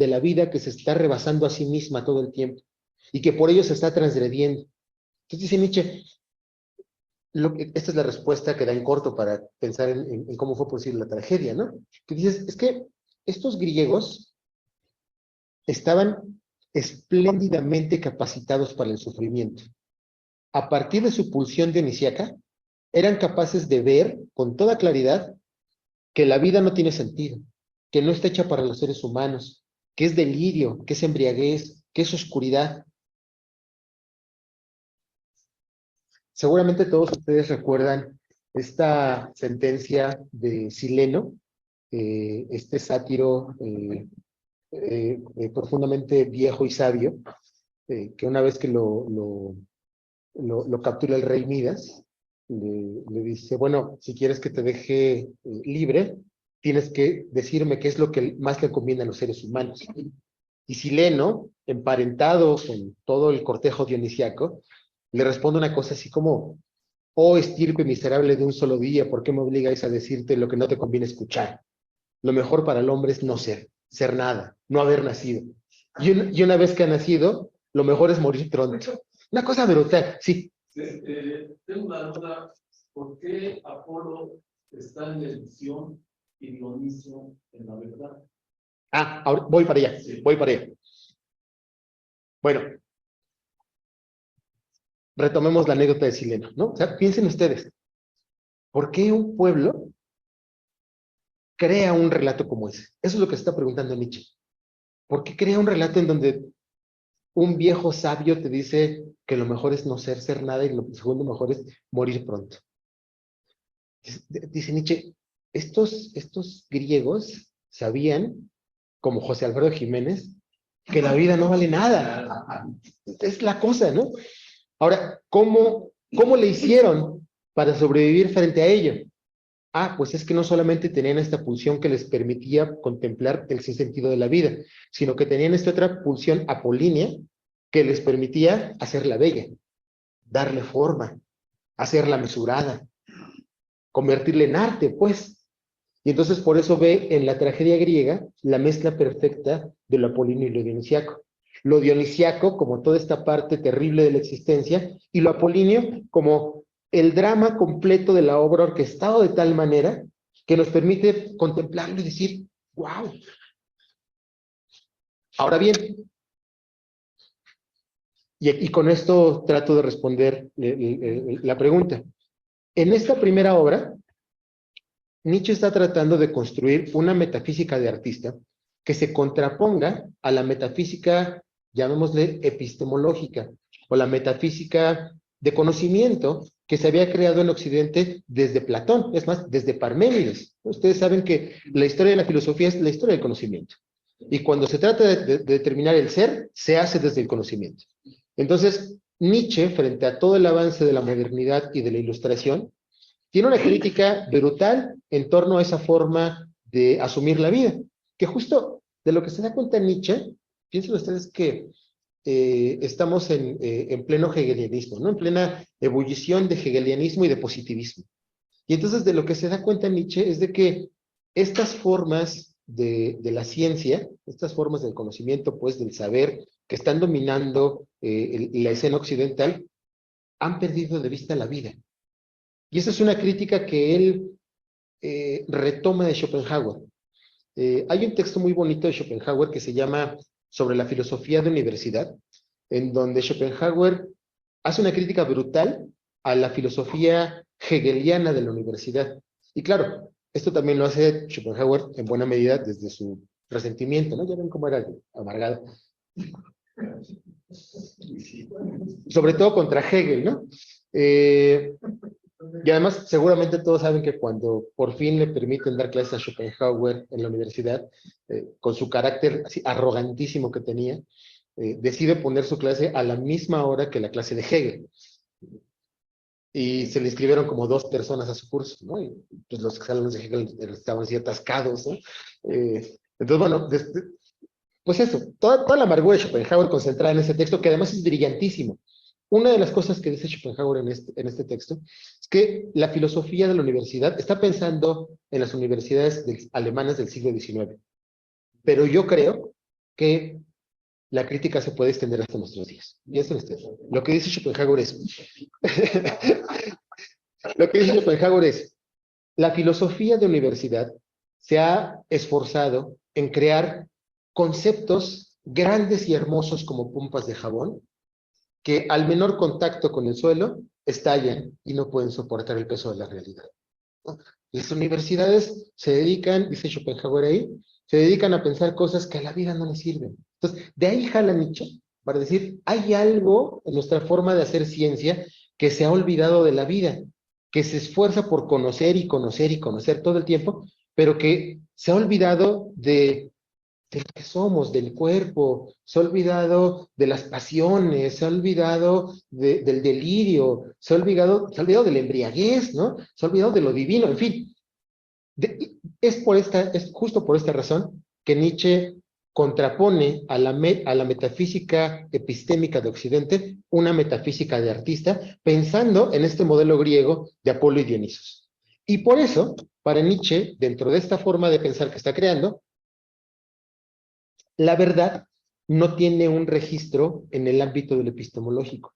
la vida que se está rebasando a sí misma todo el tiempo y que por ello se está transgrediendo. Entonces dice Nietzsche, esta es la respuesta que da en corto para pensar en cómo fue posible la tragedia, ¿no? Que dices, es que estos griegos estaban espléndidamente capacitados para el sufrimiento. A partir de su pulsión dionisíaca, eran capaces de ver con toda claridad que la vida no tiene sentido, que no está hecha para los seres humanos, que es delirio, que es embriaguez, que es oscuridad. Seguramente todos ustedes recuerdan esta sentencia de Sileno, este sátiro profundamente viejo y sabio, que una vez que lo captura el rey Midas, le dice, bueno, si quieres que te deje libre, tienes que decirme qué es lo que más le conviene a los seres humanos. Y Sileno, emparentado con todo el cortejo dionisiaco, le responde una cosa así como, oh estirpe miserable de un solo día, ¿por qué me obligáis a decirte lo que no te conviene escuchar? Lo mejor para el hombre es no ser nada, no haber nacido. Y una vez que ha nacido, lo mejor es morir pronto. Una cosa brutal, sí. Tengo una duda, ¿por qué Apolo está en la ilusión y Dioniso en la verdad? Ahora voy para allá, Sí. voy para allá. Bueno, retomemos la anécdota de Sileno, ¿no? O sea, piensen ustedes, ¿por qué un pueblo crea un relato como ese? Eso es lo que se está preguntando Nietzsche. ¿Por qué crea un relato en donde un viejo sabio te dice que lo mejor es no ser nada y lo segundo mejor es morir pronto? Dice Nietzsche, estos griegos sabían, como José Alfredo Jiménez, que la vida no vale nada. Es la cosa, ¿no? Ahora, ¿cómo le hicieron para sobrevivir frente a ello? pues es que no solamente tenían esta pulsión que les permitía contemplar el sinsentido de la vida, sino que tenían esta otra pulsión apolínea que les permitía hacerla bella, darle forma, hacerla mesurada, convertirla en arte, pues. Y entonces por eso ve en la tragedia griega la mezcla perfecta de lo apolíneo y lo dionisiaco. Lo dionisiaco como toda esta parte terrible de la existencia y lo apolíneo como el drama completo de la obra orquestado de tal manera que nos permite contemplarlo y decir, wow. Ahora bien, y con esto trato de responder la pregunta. En esta primera obra, Nietzsche está tratando de construir una metafísica de artista que se contraponga a la metafísica, llamémosle epistemológica, o la metafísica de conocimiento que se había creado en Occidente desde Platón, es más, desde Parménides. Ustedes saben que la historia de la filosofía es la historia del conocimiento. Y cuando se trata de determinar el ser, se hace desde el conocimiento. Entonces, Nietzsche, frente a todo el avance de la modernidad y de la ilustración, tiene una crítica brutal en torno a esa forma de asumir la vida, que justo de lo que se da cuenta Nietzsche, piensen ustedes que estamos en pleno hegelianismo, ¿no? En plena ebullición de hegelianismo y de positivismo. Y entonces de lo que se da cuenta Nietzsche es de que estas formas de la ciencia, estas formas del conocimiento, pues del saber, que están dominando la escena occidental, han perdido de vista la vida. Y esa es una crítica que él retoma de Schopenhauer. Hay un texto muy bonito de Schopenhauer que se llama Sobre la filosofía de universidad, en donde Schopenhauer hace una crítica brutal a la filosofía hegeliana de la universidad. Y claro, esto también lo hace Schopenhauer en buena medida desde su resentimiento, ¿no? Ya ven cómo era amargado. Sobre todo contra Hegel, ¿no? Y además, seguramente todos saben que cuando por fin le permiten dar clases a Schopenhauer en la universidad, con su carácter así arrogantísimo que tenía, decide poner su clase a la misma hora que la clase de Hegel. Y se le inscribieron como 2 personas a su curso, ¿no? Y pues los exalumnos de Hegel estaban así atascados, ¿no? Entonces, bueno, pues eso, toda la amargura de Schopenhauer concentrada en ese texto, que además es brillantísimo. Una de las cosas que dice Schopenhauer en este texto es que la filosofía de la universidad está pensando en las universidades alemanas del siglo XIX. Pero yo creo que la crítica se puede extender hasta nuestros días. Y eso es lo que dice Schopenhauer es... lo que dice Schopenhauer es, la filosofía de universidad se ha esforzado en crear conceptos grandes y hermosos como pompas de jabón, que al menor contacto con el suelo estallan y no pueden soportar el peso de la realidad, ¿no? Las universidades se dedican, dice Schopenhauer ahí, se dedican a pensar cosas que a la vida no les sirven. Entonces, de ahí jala Nietzsche para decir, hay algo en nuestra forma de hacer ciencia que se ha olvidado de la vida, que se esfuerza por conocer y conocer y conocer todo el tiempo, pero que se ha olvidado de lo que somos, del cuerpo, se ha olvidado de las pasiones, se ha olvidado del delirio, se ha olvidado de la embriaguez, ¿no? Se ha olvidado de lo divino, en fin. Es justo por esta razón que Nietzsche contrapone a la metafísica epistémica de Occidente una metafísica de artista, pensando en este modelo griego de Apolo y Dionisos. Y por eso, para Nietzsche, dentro de esta forma de pensar que está creando, la verdad no tiene un registro en el ámbito del epistemológico.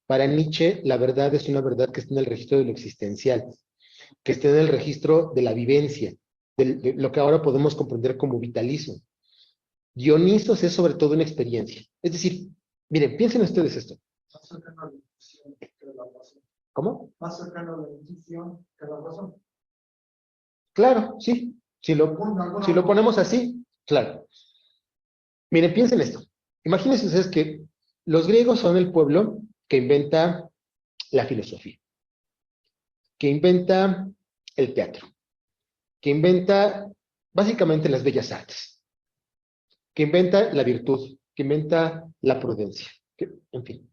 Para Nietzsche, la verdad es una verdad que está en el registro de lo existencial, que está en el registro de la vivencia, de lo que ahora podemos comprender como vitalismo. Dionisos es sobre todo una experiencia. Es decir, miren, piensen ustedes esto. Más cercano a la intuición que a la razón. ¿Cómo? Más cercano a la intuición que a la razón. Claro, sí. Si lo ponemos así, claro. Miren, piensen esto. Imagínense ustedes que los griegos son el pueblo que inventa la filosofía, que inventa el teatro, que inventa básicamente las bellas artes, que inventa la virtud, que inventa la prudencia, en fin.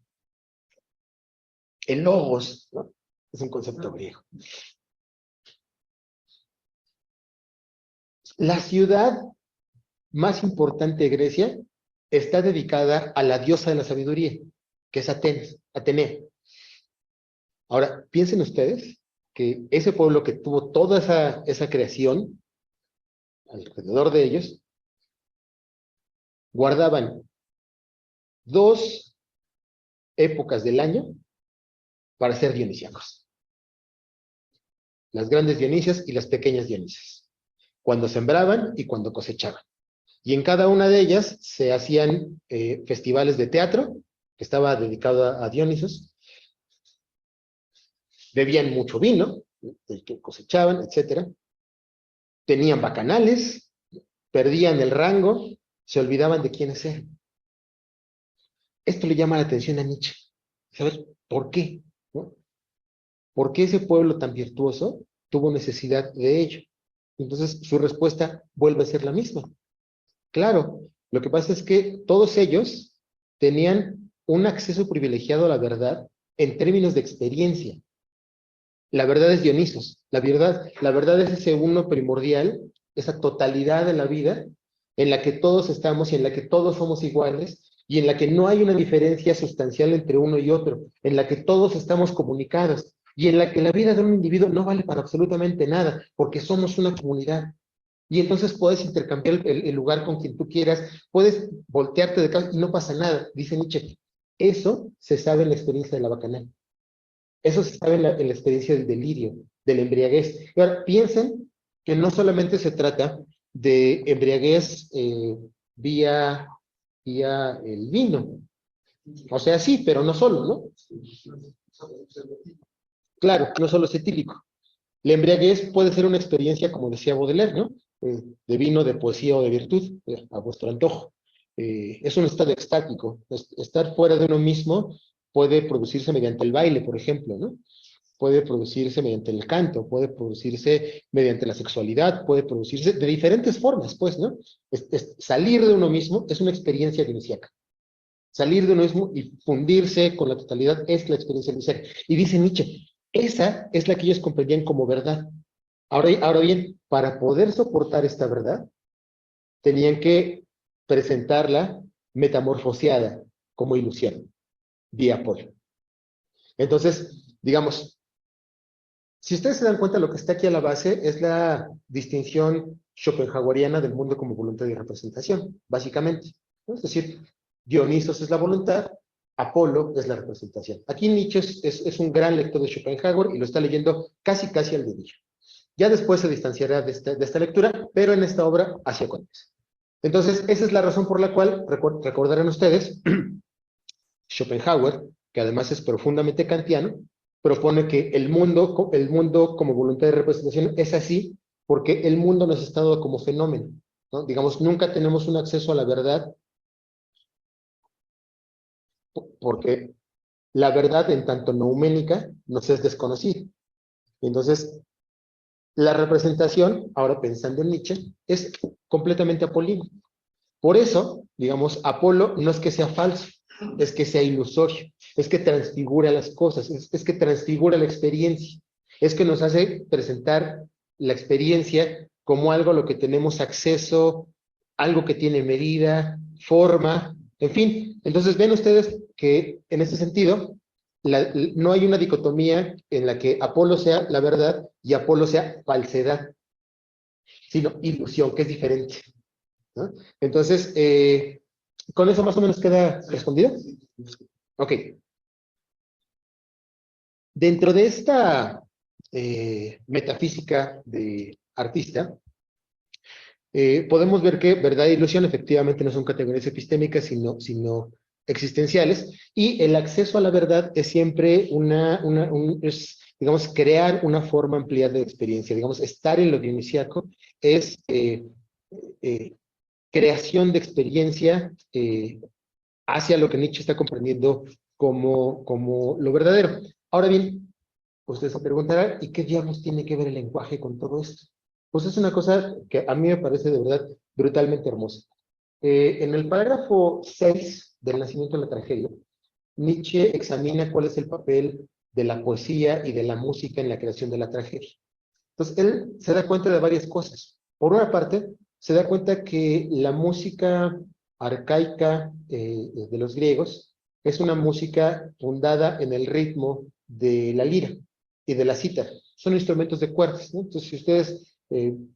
El logos, ¿no? Es un concepto griego. La ciudad más importante de Grecia está dedicada a la diosa de la sabiduría, que es Atenea. Ahora, piensen ustedes que ese pueblo que tuvo toda esa creación alrededor de ellos, guardaban 2 épocas del año para ser dionisíacos. Las grandes Dionisias y las pequeñas Dionisias. Cuando sembraban y cuando cosechaban. Y en cada una de ellas se hacían festivales de teatro, que estaba dedicado a Dionisos. Bebían mucho vino, el que cosechaban, etc. Tenían bacanales, perdían el rango, se olvidaban de quiénes eran. Esto le llama la atención a Nietzsche. ¿Saber por qué? ¿No? ¿Por qué ese pueblo tan virtuoso tuvo necesidad de ello? Entonces su respuesta vuelve a ser la misma. Claro, lo que pasa es que todos ellos tenían un acceso privilegiado a la verdad en términos de experiencia. La verdad es Dionisos. La verdad es ese uno primordial, esa totalidad de la vida en la que todos estamos y en la que todos somos iguales y en la que no hay una diferencia sustancial entre uno y otro, en la que todos estamos comunicados y en la que la vida de un individuo no vale para absolutamente nada, porque somos una comunidad. Y entonces puedes intercambiar el lugar con quien tú quieras, puedes voltearte de casa y no pasa nada, dice Nietzsche. Eso se sabe en la experiencia de la bacanal. Eso se sabe en la experiencia del delirio, de la embriaguez. Y ahora, piensen que no solamente se trata de embriaguez vía el vino. O sea, sí, pero no solo, ¿no? Claro, no solo es etílico. La embriaguez puede ser una experiencia, como decía Baudelaire, ¿no? De vino, de poesía o de virtud, a vuestro antojo. Es un estado extático. Estar fuera de uno mismo puede producirse mediante el baile, por ejemplo, ¿no? Puede producirse mediante el canto, puede producirse mediante la sexualidad, puede producirse de diferentes formas, pues, ¿no? Salir de uno mismo es una experiencia dionisíaca. Salir de uno mismo y fundirse con la totalidad es la experiencia dionisíaca. Y dice Nietzsche, esa es la que ellos comprendían como verdad. Ahora bien, para poder soportar esta verdad, tenían que presentarla metamorfoseada como ilusión, vía Apolo. Entonces, digamos, si ustedes se dan cuenta, lo que está aquí a la base es la distinción schopenhaueriana del mundo como voluntad y representación, básicamente, ¿no? Es decir, Dionisos es la voluntad, Apolo es la representación. Aquí Nietzsche es un gran lector de Schopenhauer y lo está leyendo casi al dedillo. Ya después se distanciará de esta lectura, pero en esta obra hacia Contes. Entonces, esa es la razón por la cual, recordarán ustedes, Schopenhauer, que además es profundamente kantiano, propone que el mundo como voluntad de representación es así porque el mundo nos está dado como fenómeno, ¿no? Digamos, nunca tenemos un acceso a la verdad porque la verdad en tanto nouménica nos es desconocida. Entonces, la representación, ahora pensando en Nietzsche, es completamente apolínea. Por eso, digamos, Apolo no es que sea falso, es que sea ilusorio, es que transfigura las cosas, es que transfigura la experiencia, es que nos hace presentar la experiencia como algo a lo que tenemos acceso, algo que tiene medida, forma, en fin. Entonces ven ustedes que en ese sentido no hay una dicotomía en la que Apolo sea la verdad y Apolo sea falsedad, sino ilusión, que es diferente, ¿no? Entonces, ¿con eso más o menos queda respondido? Ok. Dentro de esta metafísica de artista, podemos ver que verdad e ilusión efectivamente no son categorías epistémicas, sino existenciales, y el acceso a la verdad es siempre digamos, crear una forma ampliada de experiencia. Digamos, estar en lo dionisíaco es creación de experiencia hacia lo que Nietzsche está comprendiendo como lo verdadero. Ahora bien, ustedes se preguntarán, ¿y qué diablos tiene que ver el lenguaje con todo esto? Pues es una cosa que a mí me parece de verdad brutalmente hermosa. En el parágrafo 6 del Nacimiento de la Tragedia, Nietzsche examina cuál es el papel de la poesía y de la música en la creación de la tragedia. Entonces, él se da cuenta de varias cosas. Por una parte, se da cuenta que la música arcaica de los griegos es una música fundada en el ritmo de la lira y de la cítara. Son instrumentos de cuerdas, ¿no? Entonces, si ustedes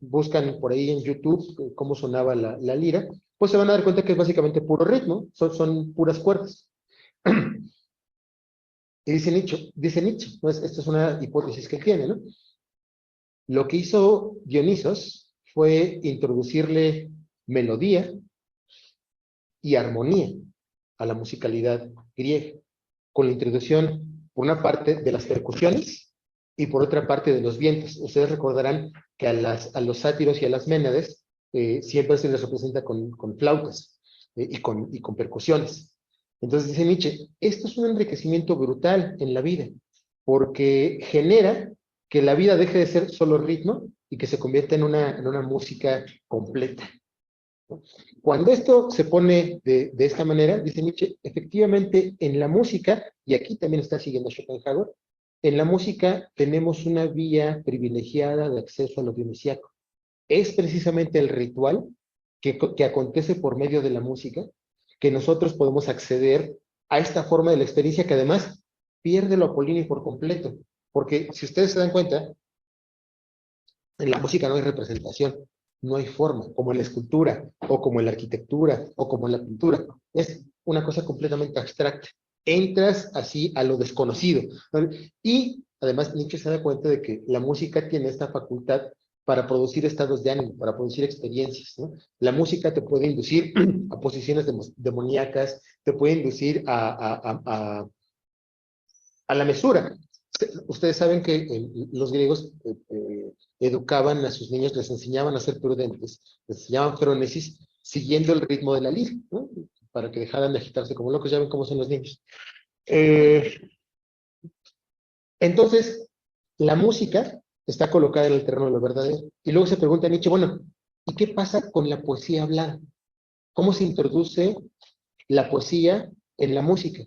buscan por ahí en YouTube cómo sonaba la lira, pues se van a dar cuenta que es básicamente puro ritmo, son puras cuerdas. Y dice Nietzsche, pues esta es una hipótesis que él tiene, ¿no? Lo que hizo Dionisos fue introducirle melodía y armonía a la musicalidad griega, con la introducción, por una parte, de las percusiones y por otra parte de los vientos. Ustedes recordarán que a los sátiros y a las ménades siempre se les representa con flautas y con percusiones. Entonces dice Nietzsche, esto es un enriquecimiento brutal en la vida, porque genera que la vida deje de ser solo ritmo y que se convierta en una música completa. Cuando esto se pone de esta manera, dice Nietzsche, efectivamente en la música, y aquí también está siguiendo Schopenhauer, en la música tenemos una vía privilegiada de acceso a lo dionisiaco. Es precisamente el ritual que acontece por medio de la música que nosotros podemos acceder a esta forma de la experiencia que además pierde lo apolíneo por completo. Porque si ustedes se dan cuenta, en la música no hay representación, no hay forma, como en la escultura, o como en la arquitectura, o como en la pintura. Es una cosa completamente abstracta. Entras así a lo desconocido. Y además Nietzsche se da cuenta de que la música tiene esta facultad para producir estados de ánimo, para producir experiencias, ¿no? La música te puede inducir a posiciones demoníacas, te puede inducir a la mesura. Ustedes saben que los griegos educaban a sus niños, les enseñaban a ser prudentes, les enseñaban frónesis, siguiendo el ritmo de la lira, ¿no? Para que dejaran de agitarse como locos. Ya ven cómo son los niños. Entonces, la música está colocada en el terreno de lo verdadero. Y luego se pregunta Nietzsche, bueno, ¿y qué pasa con la poesía hablada? ¿Cómo se introduce la poesía en la música?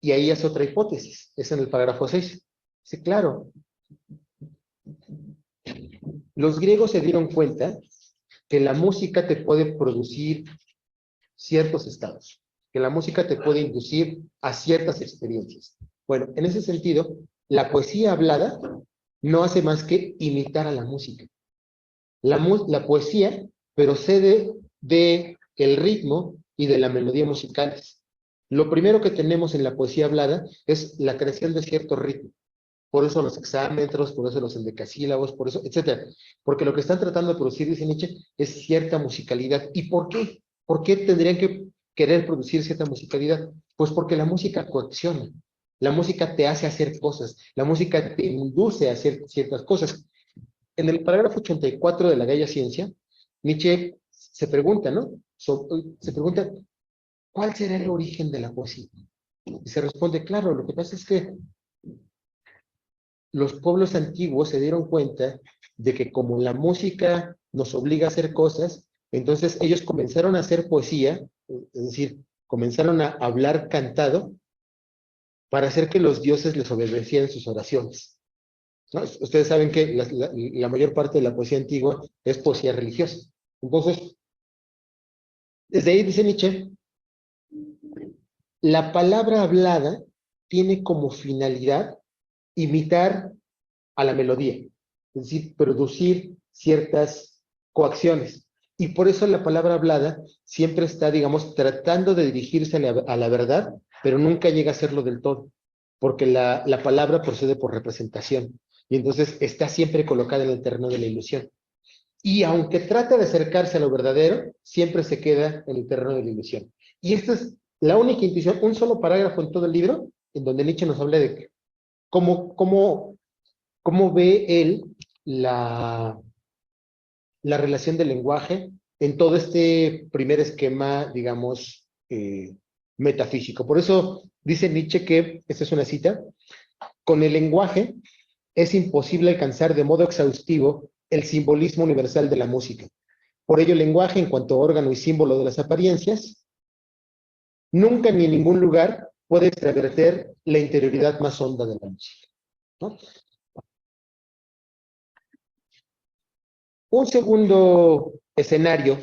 Y ahí es otra hipótesis, es en el parágrafo 6. Sí, claro. Los griegos se dieron cuenta que la música te puede producir ciertos estados, que la música te puede inducir a ciertas experiencias. Bueno, en ese sentido, la poesía hablada no hace más que imitar a la música. La poesía procede de el ritmo y de la melodía musicales. Lo primero que tenemos en la poesía hablada es la creación de cierto ritmo. Por eso los hexámetros, por eso los endecasílabos, por eso, etcétera. Porque lo que están tratando de producir, dice Nietzsche, es cierta musicalidad. ¿Y por qué? ¿Por qué tendrían que querer producir cierta musicalidad? Pues porque la música coacciona. La música te hace hacer cosas. La música te induce a hacer ciertas cosas. En el parágrafo 84 de la Gaia Ciencia, Nietzsche se pregunta, ¿no? Se pregunta, ¿cuál será el origen de la poesía? Y se responde, claro, lo que pasa es que los pueblos antiguos se dieron cuenta de que como la música nos obliga a hacer cosas, entonces ellos comenzaron a hacer poesía, es decir, comenzaron a hablar cantado para hacer que los dioses les obedecieran sus oraciones, ¿no? Ustedes saben que la mayor parte de la poesía antigua es poesía religiosa. Entonces, desde ahí dice Nietzsche, la palabra hablada tiene como finalidad imitar a la melodía, es decir, producir ciertas coacciones. Y por eso la palabra hablada siempre está, digamos, tratando de dirigirse a la verdad, pero nunca llega a serlo del todo, porque la palabra procede por representación, y entonces está siempre colocada en el terreno de la ilusión. Y aunque trata de acercarse a lo verdadero, siempre se queda en el terreno de la ilusión. Y esta es la única intuición, un solo parágrafo en todo el libro, en donde Nietzsche nos habla de cómo ve él la relación del lenguaje en todo este primer esquema, digamos, metafísico. Por eso dice Nietzsche que, esta es una cita, con el lenguaje es imposible alcanzar de modo exhaustivo el simbolismo universal de la música. Por ello, el lenguaje, en cuanto órgano y símbolo de las apariencias, nunca ni en ningún lugar puede extraverter la interioridad más honda de la música, ¿no? Un segundo escenario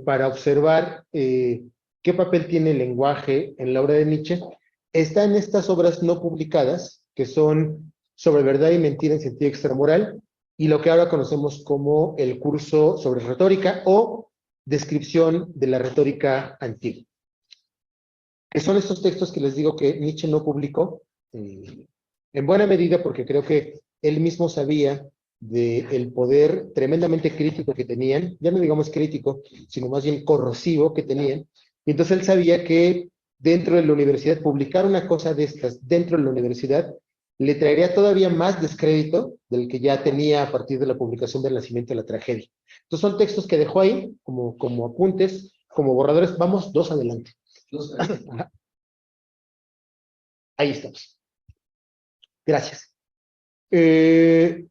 para observar qué papel tiene el lenguaje en la obra de Nietzsche está en estas obras no publicadas, que son Sobre verdad y mentira en sentido extramoral, y lo que ahora conocemos como el curso sobre retórica o descripción de la retórica antigua. Que son estos textos que les digo que Nietzsche no publicó, en buena medida porque creo que él mismo sabía del poder tremendamente crítico que tenían, ya no digamos crítico, sino más bien corrosivo que tenían, y entonces él sabía que dentro de la universidad, publicar una cosa de estas dentro de la universidad, le traería todavía más descrédito del que ya tenía a partir de la publicación del Nacimiento de la Tragedia. Entonces son textos que dejó ahí, como apuntes, como borradores, vamos, dos adelante. Ahí estamos. Gracias. De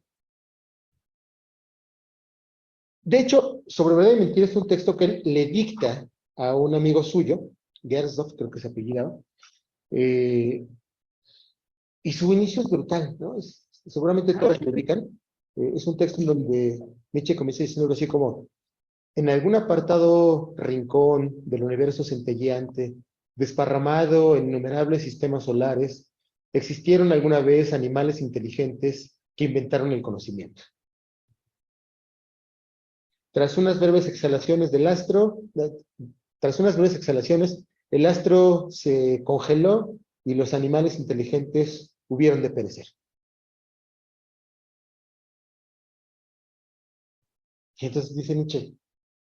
hecho, Sobre verdad y mentira es un texto que él le dicta a un amigo suyo, Gersdorf, creo que se apellidaba, y su inicio es brutal, ¿no? Seguramente todos lo ubican. Es un texto en donde Nietzsche comienza diciendo algo así como: en algún apartado rincón del universo centelleante, desparramado en innumerables sistemas solares, existieron alguna vez animales inteligentes que inventaron el conocimiento. Tras unas breves exhalaciones del astro, el astro se congeló y los animales inteligentes hubieron de perecer. Y entonces dice Nietzsche,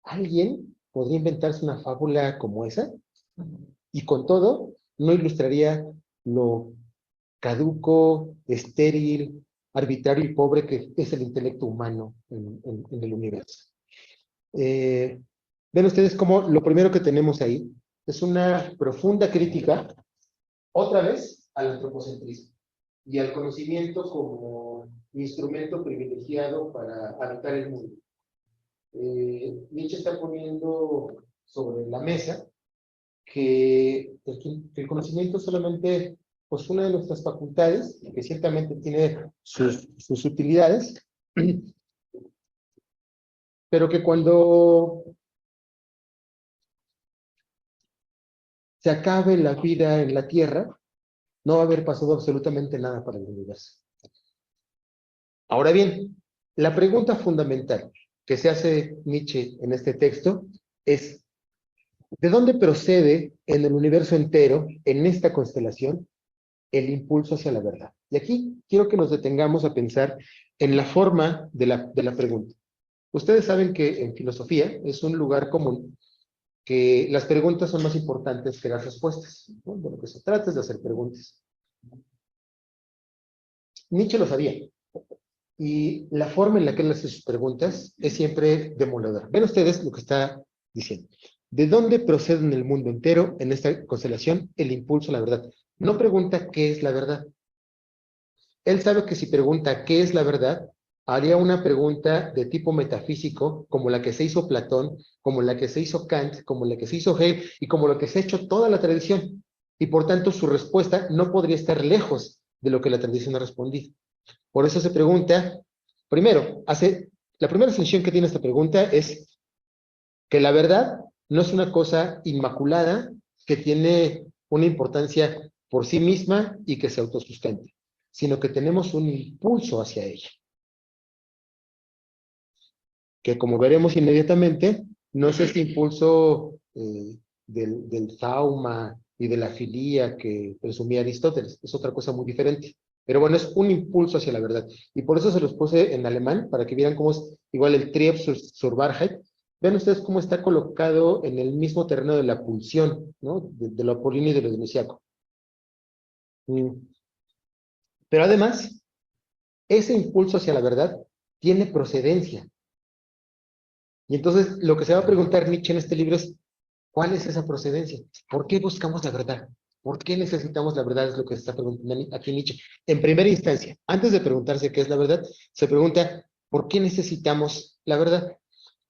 ¿alguien podría inventarse una fábula como esa? Y con todo, no ilustraría lo caduco, estéril, arbitrario y pobre que es el intelecto humano en el universo. Ven ustedes cómo lo primero que tenemos ahí es una profunda crítica, otra vez, al antropocentrismo y al conocimiento como instrumento privilegiado para habitar el mundo. Nietzsche está poniendo sobre la mesa que el conocimiento solamente pues una de nuestras facultades, que ciertamente tiene sus utilidades, pero que cuando se acabe la vida en la Tierra, no va a haber pasado absolutamente nada para el universo. Ahora bien, la pregunta fundamental que se hace Nietzsche en este texto es: ¿de dónde procede en el universo entero, en esta constelación, el impulso hacia la verdad? Y aquí quiero que nos detengamos a pensar en la forma de la pregunta. Ustedes saben que en filosofía es un lugar común que las preguntas son más importantes que las respuestas, ¿no? De lo que se trata es de hacer preguntas. Nietzsche lo sabía. Y la forma en la que él hace sus preguntas es siempre demoledora. Ven ustedes lo que está diciendo. ¿De dónde procede en el mundo entero, en esta constelación, el impulso a la verdad? No pregunta qué es la verdad. Él sabe que si pregunta qué es la verdad, haría una pregunta de tipo metafísico, como la que se hizo Platón, como la que se hizo Kant, como la que se hizo Hegel, y como la que se ha hecho toda la tradición. Y por tanto, su respuesta no podría estar lejos de lo que la tradición ha respondido. Por eso se pregunta, primero, la primera ascensión que tiene esta pregunta es que la verdad no es una cosa inmaculada que tiene una importancia por sí misma y que se autosustente, sino que tenemos un impulso hacia ella. Que como veremos inmediatamente, no es este impulso del zauma y de la filía que presumía Aristóteles, es otra cosa muy diferente. Pero bueno, es un impulso hacia la verdad. Y por eso se los puse en alemán, para que vieran cómo es igual el Trieb zur Wahrheit. Vean ustedes cómo está colocado en el mismo terreno de la pulsión, ¿no? De lo apolíneo y de lo dionisiaco. Pero además, ese impulso hacia la verdad tiene procedencia. Y entonces lo que se va a preguntar Nietzsche en este libro es, ¿cuál es esa procedencia? ¿Por qué buscamos la verdad? ¿Por qué necesitamos la verdad? Es lo que se está preguntando aquí Nietzsche. En primera instancia, antes de preguntarse qué es la verdad, se pregunta, ¿por qué necesitamos la verdad?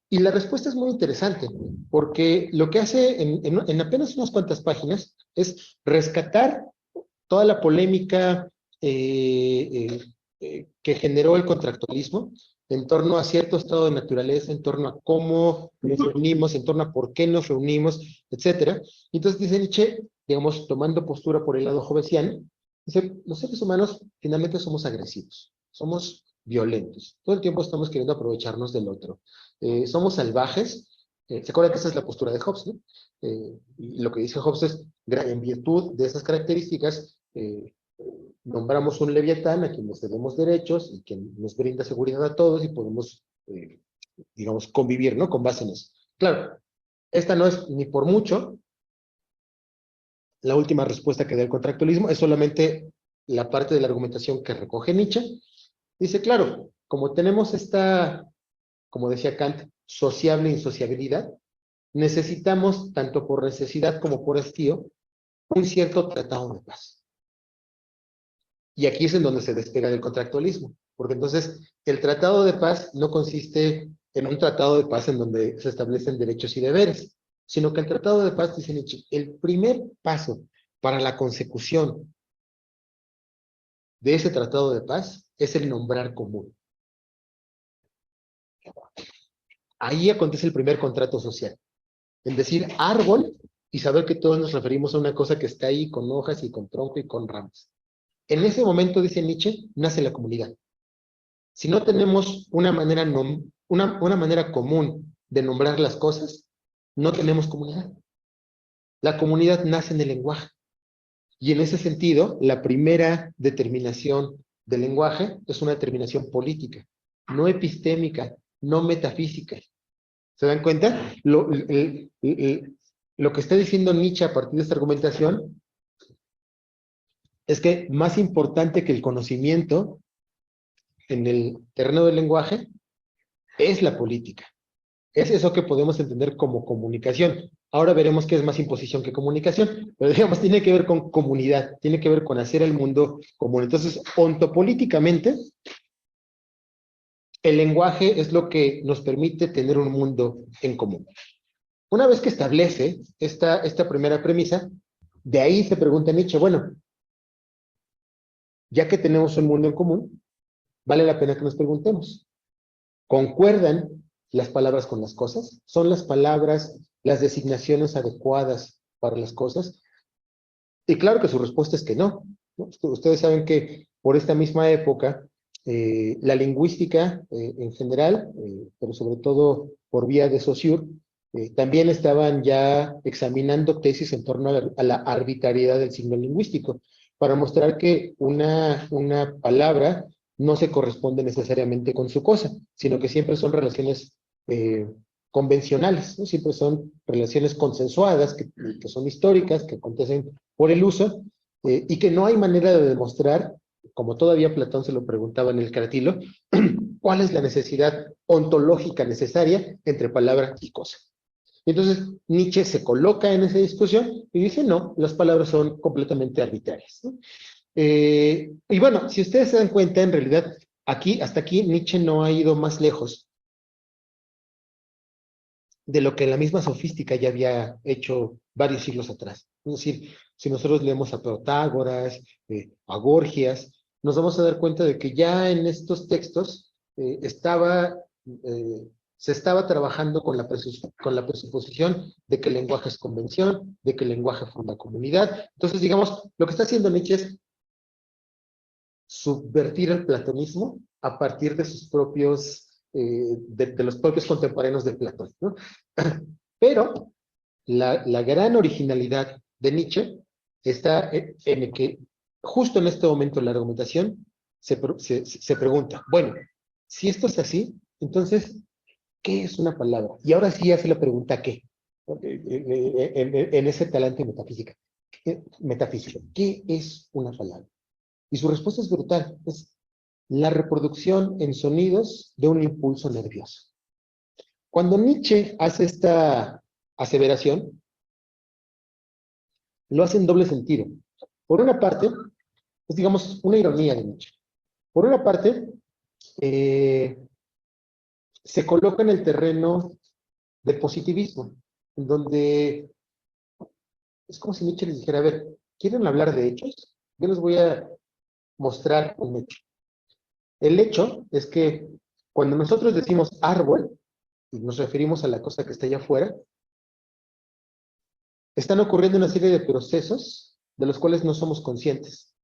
Y la respuesta es muy interesante, porque lo que hace en apenas unas cuantas páginas es rescatar toda la polémica que generó el contractualismo en torno a cierto estado de naturaleza, en torno a cómo nos reunimos, en torno a por qué nos reunimos, etcétera. Y entonces dice Nietzsche, digamos, tomando postura por el lado hobbesiano, dice, los seres humanos finalmente somos agresivos, somos violentos, todo el tiempo estamos queriendo aprovecharnos del otro. Somos salvajes. ¿Se acuerdan que esa es la postura de Hobbes, ¿no? Y lo que dice Hobbes es, en virtud de esas características, nombramos un leviatán a quien nos debemos derechos y que nos brinda seguridad a todos y podemos, digamos, convivir, ¿no? Con base en eso. Claro, esta no es ni por mucho la última respuesta que da el contractualismo, es solamente la parte de la argumentación que recoge Nietzsche. Dice, claro, como tenemos esta, como decía Kant, sociable insociabilidad, necesitamos, tanto por necesidad como por hastío, un cierto tratado de paz. Y aquí es en donde se despega del contractualismo, porque entonces el tratado de paz no consiste en un tratado de paz en donde se establecen derechos y deberes, sino que el tratado de paz, dice Nietzsche, el primer paso para la consecución de ese tratado de paz es el nombrar común. Ahí acontece el primer contrato social. En decir árbol y saber que todos nos referimos a una cosa que está ahí con hojas y con tronco y con ramas. En ese momento, dice Nietzsche, nace la comunidad. Si no tenemos una manera, una manera común de nombrar las cosas, no tenemos comunidad. La comunidad nace en el lenguaje. Y en ese sentido, la primera determinación del lenguaje es una determinación política, no epistémica, no metafísica. ¿Se dan cuenta? Lo que está diciendo Nietzsche a partir de esta argumentación es que más importante que el conocimiento en el terreno del lenguaje es la política. Es eso que podemos entender como comunicación. Ahora veremos qué es más imposición que comunicación, pero digamos, tiene que ver con comunidad, tiene que ver con hacer el mundo común. Entonces, ontopolíticamente, el lenguaje es lo que nos permite tener un mundo en común. Una vez que establece esta primera premisa, de ahí se pregunta Nietzsche, bueno, ya que tenemos un mundo en común, vale la pena que nos preguntemos, ¿concuerdan las palabras con las cosas? ¿Son las palabras las designaciones adecuadas para las cosas? Y claro que su respuesta es que no, ¿no? Ustedes saben que por esta misma época, la lingüística en general, pero sobre todo por vía de Saussure, también estaban ya examinando tesis en torno a la arbitrariedad del signo lingüístico, para mostrar que una palabra no se corresponde necesariamente con su cosa, sino que siempre son relaciones convencionales, ¿no? Siempre son relaciones consensuadas, que son históricas, que acontecen por el uso, y que no hay manera de demostrar, como todavía Platón se lo preguntaba en el Cratilo, cuál es la necesidad ontológica necesaria entre palabra y cosa. Entonces, Nietzsche se coloca en esa discusión y dice, no, las palabras son completamente arbitrarias, ¿no? Y bueno, si ustedes se dan cuenta, en realidad, hasta aquí, Nietzsche no ha ido más lejos de lo que la misma sofística ya había hecho varios siglos atrás. Es decir, si nosotros leemos a Protágoras, a Gorgias, nos vamos a dar cuenta de que ya en estos textos se estaba trabajando con la presuposición de que el lenguaje es convención, de que el lenguaje forma comunidad. Entonces, digamos, lo que está haciendo Nietzsche es subvertir el platonismo a partir de sus propios, de los propios contemporáneos de Platón, ¿no? Pero la gran originalidad de Nietzsche está en el que justo en este momento la argumentación se pregunta, bueno, si esto es así, entonces, ¿qué es una palabra? Y ahora sí hace la pregunta ¿qué? En ese talante metafísico. ¿Qué es una palabra? Y su respuesta es brutal. Es la reproducción en sonidos de un impulso nervioso. Cuando Nietzsche hace esta aseveración, lo hace en doble sentido. Por una parte, es digamos una ironía de Nietzsche. Por una parte, se coloca en el terreno del positivismo, en donde es como si Nietzsche les dijera, a ver, ¿quieren hablar de hechos? Yo les voy a mostrar un hecho. El hecho es que Cuando nosotros decimos árbol, y nos referimos a la cosa que está allá afuera, están ocurriendo una serie de procesos de los cuales no somos conscientes.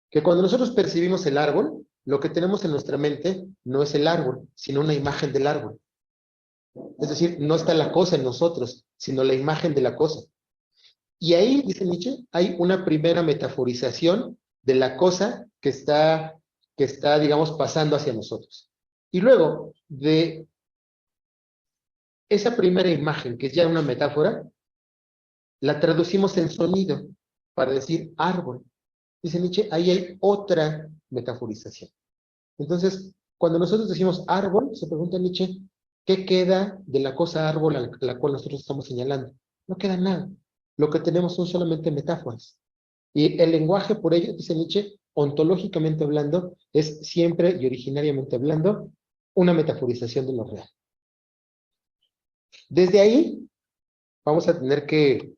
Que cuando nosotros percibimos el árbol, lo que tenemos en nuestra mente no es el árbol, sino una imagen del árbol. Es decir, no está la cosa en nosotros, sino la imagen de la cosa. Y ahí, dice Nietzsche, hay una primera metaforización de la cosa que está, digamos, pasando hacia nosotros. Y luego, de esa primera imagen, que es ya una metáfora, la traducimos en sonido para decir árbol. Dice Nietzsche, ahí hay otra metaforización. Entonces, cuando nosotros decimos árbol, se pregunta Nietzsche, ¿qué queda de la cosa árbol a la cual nosotros estamos señalando? No queda nada. Lo que tenemos son solamente metáforas. Y el lenguaje, por ello, dice Nietzsche, ontológicamente hablando, es siempre y originariamente hablando, una metaforización de lo real. Desde ahí, vamos a tener que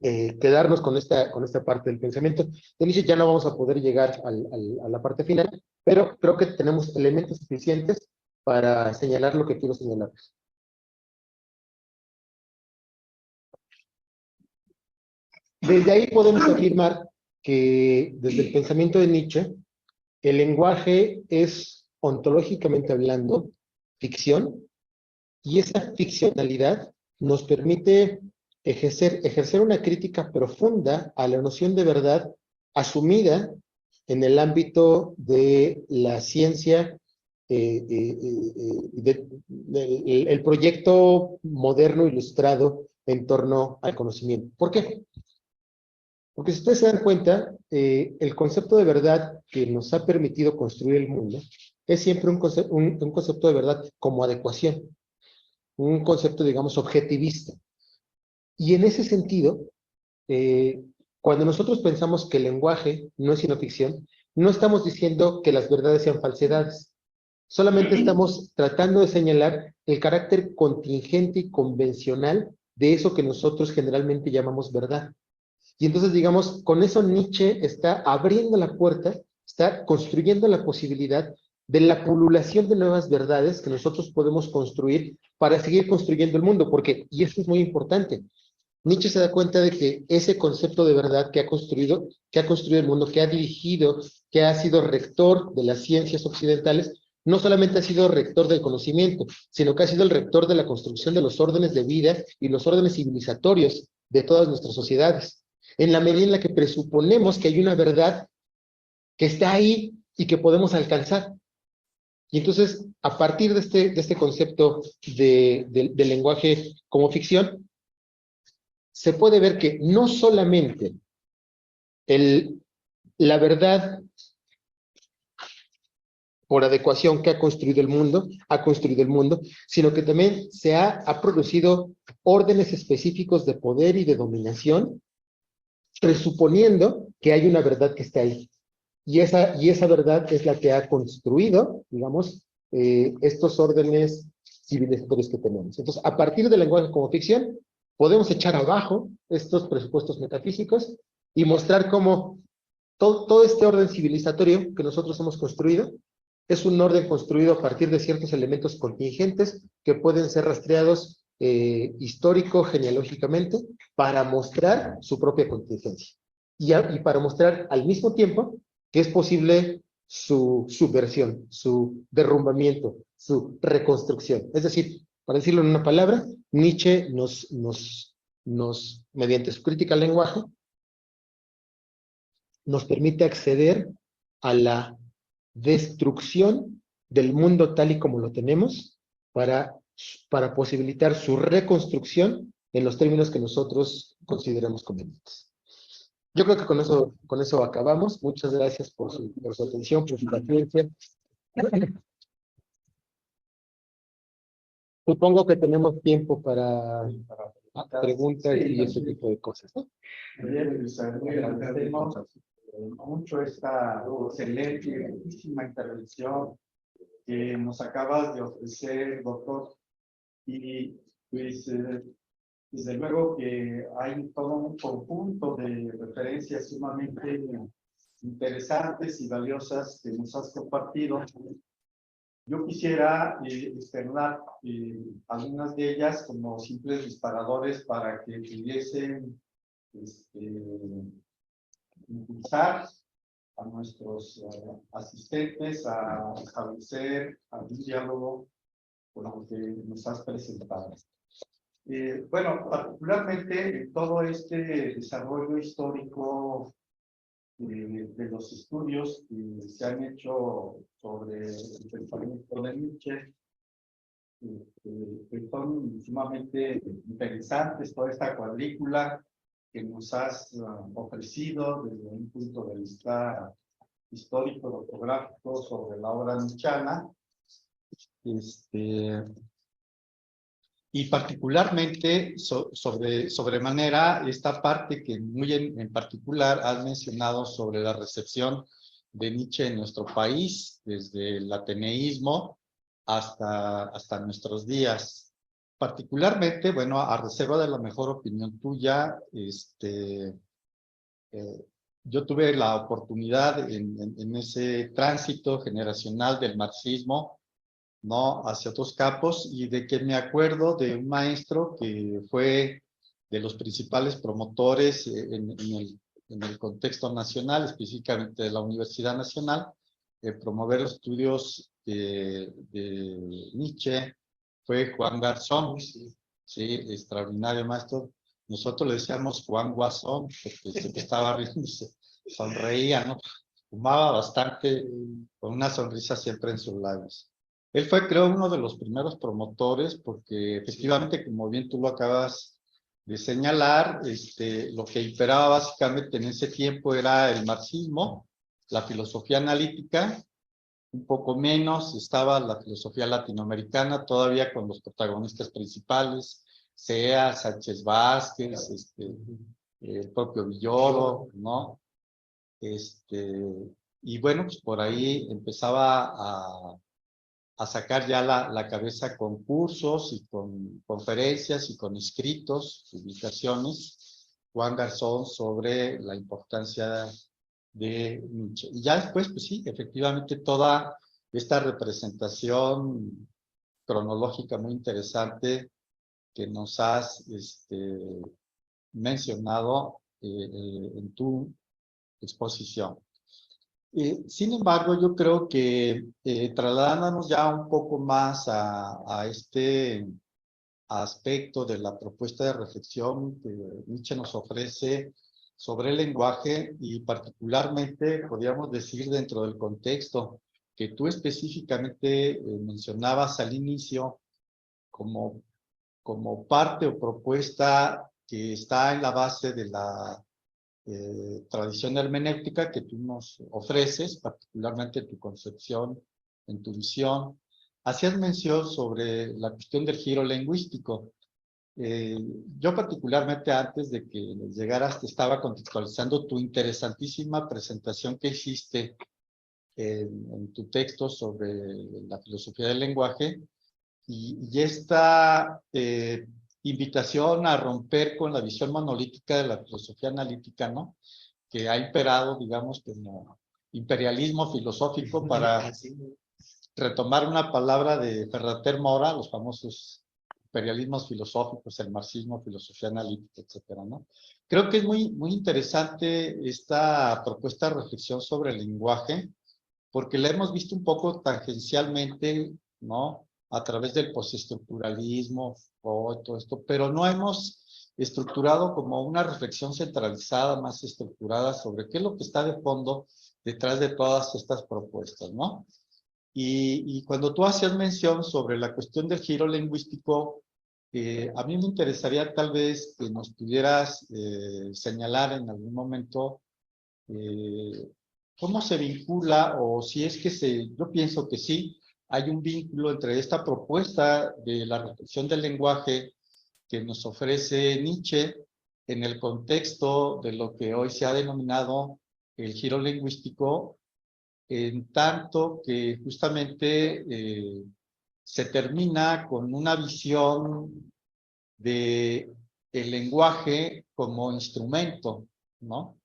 quedarnos con esta parte del pensamiento. De Nietzsche ya no vamos a poder llegar a la parte final, pero creo que tenemos elementos suficientes para señalar lo que quiero señalar. Desde ahí podemos afirmar que desde el pensamiento de Nietzsche, el lenguaje es, ontológicamente hablando, ficción, y esa ficcionalidad nos permite ejercer una crítica profunda a la noción de verdad asumida en el ámbito de la ciencia, el proyecto moderno ilustrado en torno al conocimiento. ¿Por qué? Porque si ustedes se dan cuenta, el concepto de verdad que nos ha permitido construir el mundo es siempre un concepto de verdad como adecuación, un concepto, digamos, objetivista. Y en ese sentido, cuando nosotros pensamos que el lenguaje no es sino ficción, no estamos diciendo que las verdades sean falsedades. Solamente estamos tratando de señalar el carácter contingente y convencional de eso que nosotros generalmente llamamos verdad. Y entonces, digamos, con eso Nietzsche está abriendo la puerta, está construyendo la posibilidad de la pululación de nuevas verdades que nosotros podemos construir para seguir construyendo el mundo, porque, y esto es muy importante, Nietzsche se da cuenta de que ese concepto de verdad que ha construido el mundo, que ha dirigido, que ha sido rector de las ciencias occidentales, no solamente ha sido rector del conocimiento, sino que ha sido el rector de la construcción de los órdenes de vida y los órdenes civilizatorios de todas nuestras sociedades. En la medida en la que presuponemos que hay una verdad que está ahí y que podemos alcanzar. Y entonces, a partir de este concepto del lenguaje como ficción, se puede ver que no solamente la verdad por adecuación que ha construido el mundo, sino que también ha producido órdenes específicos de poder y de dominación, presuponiendo que hay una verdad que está ahí. Y esa verdad es la que ha construido, digamos, estos órdenes civilizatorios que tenemos. Entonces, a partir del lenguaje como ficción, podemos echar abajo estos presupuestos metafísicos y mostrar cómo todo este orden civilizatorio que nosotros hemos construido es un orden construido a partir de ciertos elementos contingentes que pueden ser rastreados histórico, genealógicamente, para mostrar su propia contingencia. Y para mostrar al mismo tiempo que es posible su subversión, su derrumbamiento, su reconstrucción. Es decir, para decirlo en una palabra, Nietzsche mediante su crítica al lenguaje, nos permite acceder a la destrucción del mundo tal y como lo tenemos para posibilitar su reconstrucción en los términos que nosotros consideramos convenientes. Yo creo que con eso acabamos. Muchas gracias por su atención, por su paciencia. Supongo que tenemos tiempo para preguntas y ese tipo de cosas, ¿no? Bien, Luis, agradecemos mucho esta excelente y riquísima intervención que nos acabas de ofrecer, doctor. Y pues, desde luego que hay todo un conjunto de referencias sumamente interesantes y valiosas que nos has compartido. Yo quisiera externar algunas de ellas como simples disparadores para que pudiesen impulsar a nuestros asistentes a establecer algún diálogo con lo que nos has presentado. Bueno, particularmente todo este desarrollo histórico de los estudios que se han hecho sobre el pensamiento de Nietzsche, que son sumamente interesantes, toda esta cuadrícula que nos has ofrecido desde un punto de vista histórico, doctográfico sobre la obra nietzscheana. Y particularmente sobremanera esta parte que muy en particular has mencionado sobre la recepción de Nietzsche en nuestro país, desde el ateneísmo hasta nuestros días. Particularmente, bueno, a reserva de la mejor opinión tuya, yo tuve la oportunidad en ese tránsito generacional del marxismo, ¿no?, hacia otros campos, y de que me acuerdo de un maestro que fue de los principales promotores en el contexto nacional, específicamente de la Universidad Nacional, promover los estudios de Nietzsche, fue Juan Garzón, sí, extraordinario maestro. Nosotros le decíamos Juan Guasón, porque siempre estaba riendo, sonreía, ¿no? Fumaba bastante, con una sonrisa siempre en sus labios. Él fue, creo, uno de los primeros promotores, porque efectivamente, como bien tú lo acabas de señalar, lo que imperaba básicamente en ese tiempo era el marxismo, la filosofía analítica, un poco menos estaba la filosofía latinoamericana, todavía con los protagonistas principales, Sea, Sánchez Vázquez, el propio Villoro, ¿no? Y bueno, pues por ahí empezaba a sacar ya la cabeza con cursos y con conferencias y con escritos, publicaciones, Juan Garzón, sobre la importancia de Nietzsche. Y ya después, pues sí, efectivamente toda esta representación cronológica muy interesante que nos has mencionado en tu exposición. Sin embargo, yo creo que trasladándonos ya un poco más a este aspecto de la propuesta de reflexión que Nietzsche nos ofrece sobre el lenguaje, y particularmente, podríamos decir, dentro del contexto que tú específicamente mencionabas al inicio como parte o propuesta que está en la base de la tradición hermenéutica que tú nos ofreces, particularmente tu concepción, en tu visión. Hacías mención sobre la cuestión del giro lingüístico. Yo particularmente antes de que llegaras te estaba contextualizando tu interesantísima presentación que hiciste en tu texto sobre la filosofía del lenguaje, y esta invitación a romper con la visión monolítica de la filosofía analítica, ¿no?, que ha imperado, digamos, como imperialismo filosófico, para retomar una palabra de Ferrater Mora, los famosos imperialismos filosóficos, el marxismo, filosofía analítica, etcétera, ¿no? Creo que es muy interesante esta propuesta de reflexión sobre el lenguaje, porque la hemos visto un poco tangencialmente, ¿no?, a través del postestructuralismo o todo esto, pero no hemos estructurado como una reflexión centralizada, más estructurada, sobre qué es lo que está de fondo detrás de todas estas propuestas, ¿no? Y cuando tú hacías mención sobre la cuestión del giro lingüístico, a mí me interesaría tal vez que nos pudieras señalar en algún momento cómo se vincula, o si es que yo pienso que sí, hay un vínculo entre esta propuesta de la reflexión del lenguaje que nos ofrece Nietzsche en el contexto de lo que hoy se ha denominado el giro lingüístico, en tanto que justamente se termina con una visión de el lenguaje como instrumento, ¿no?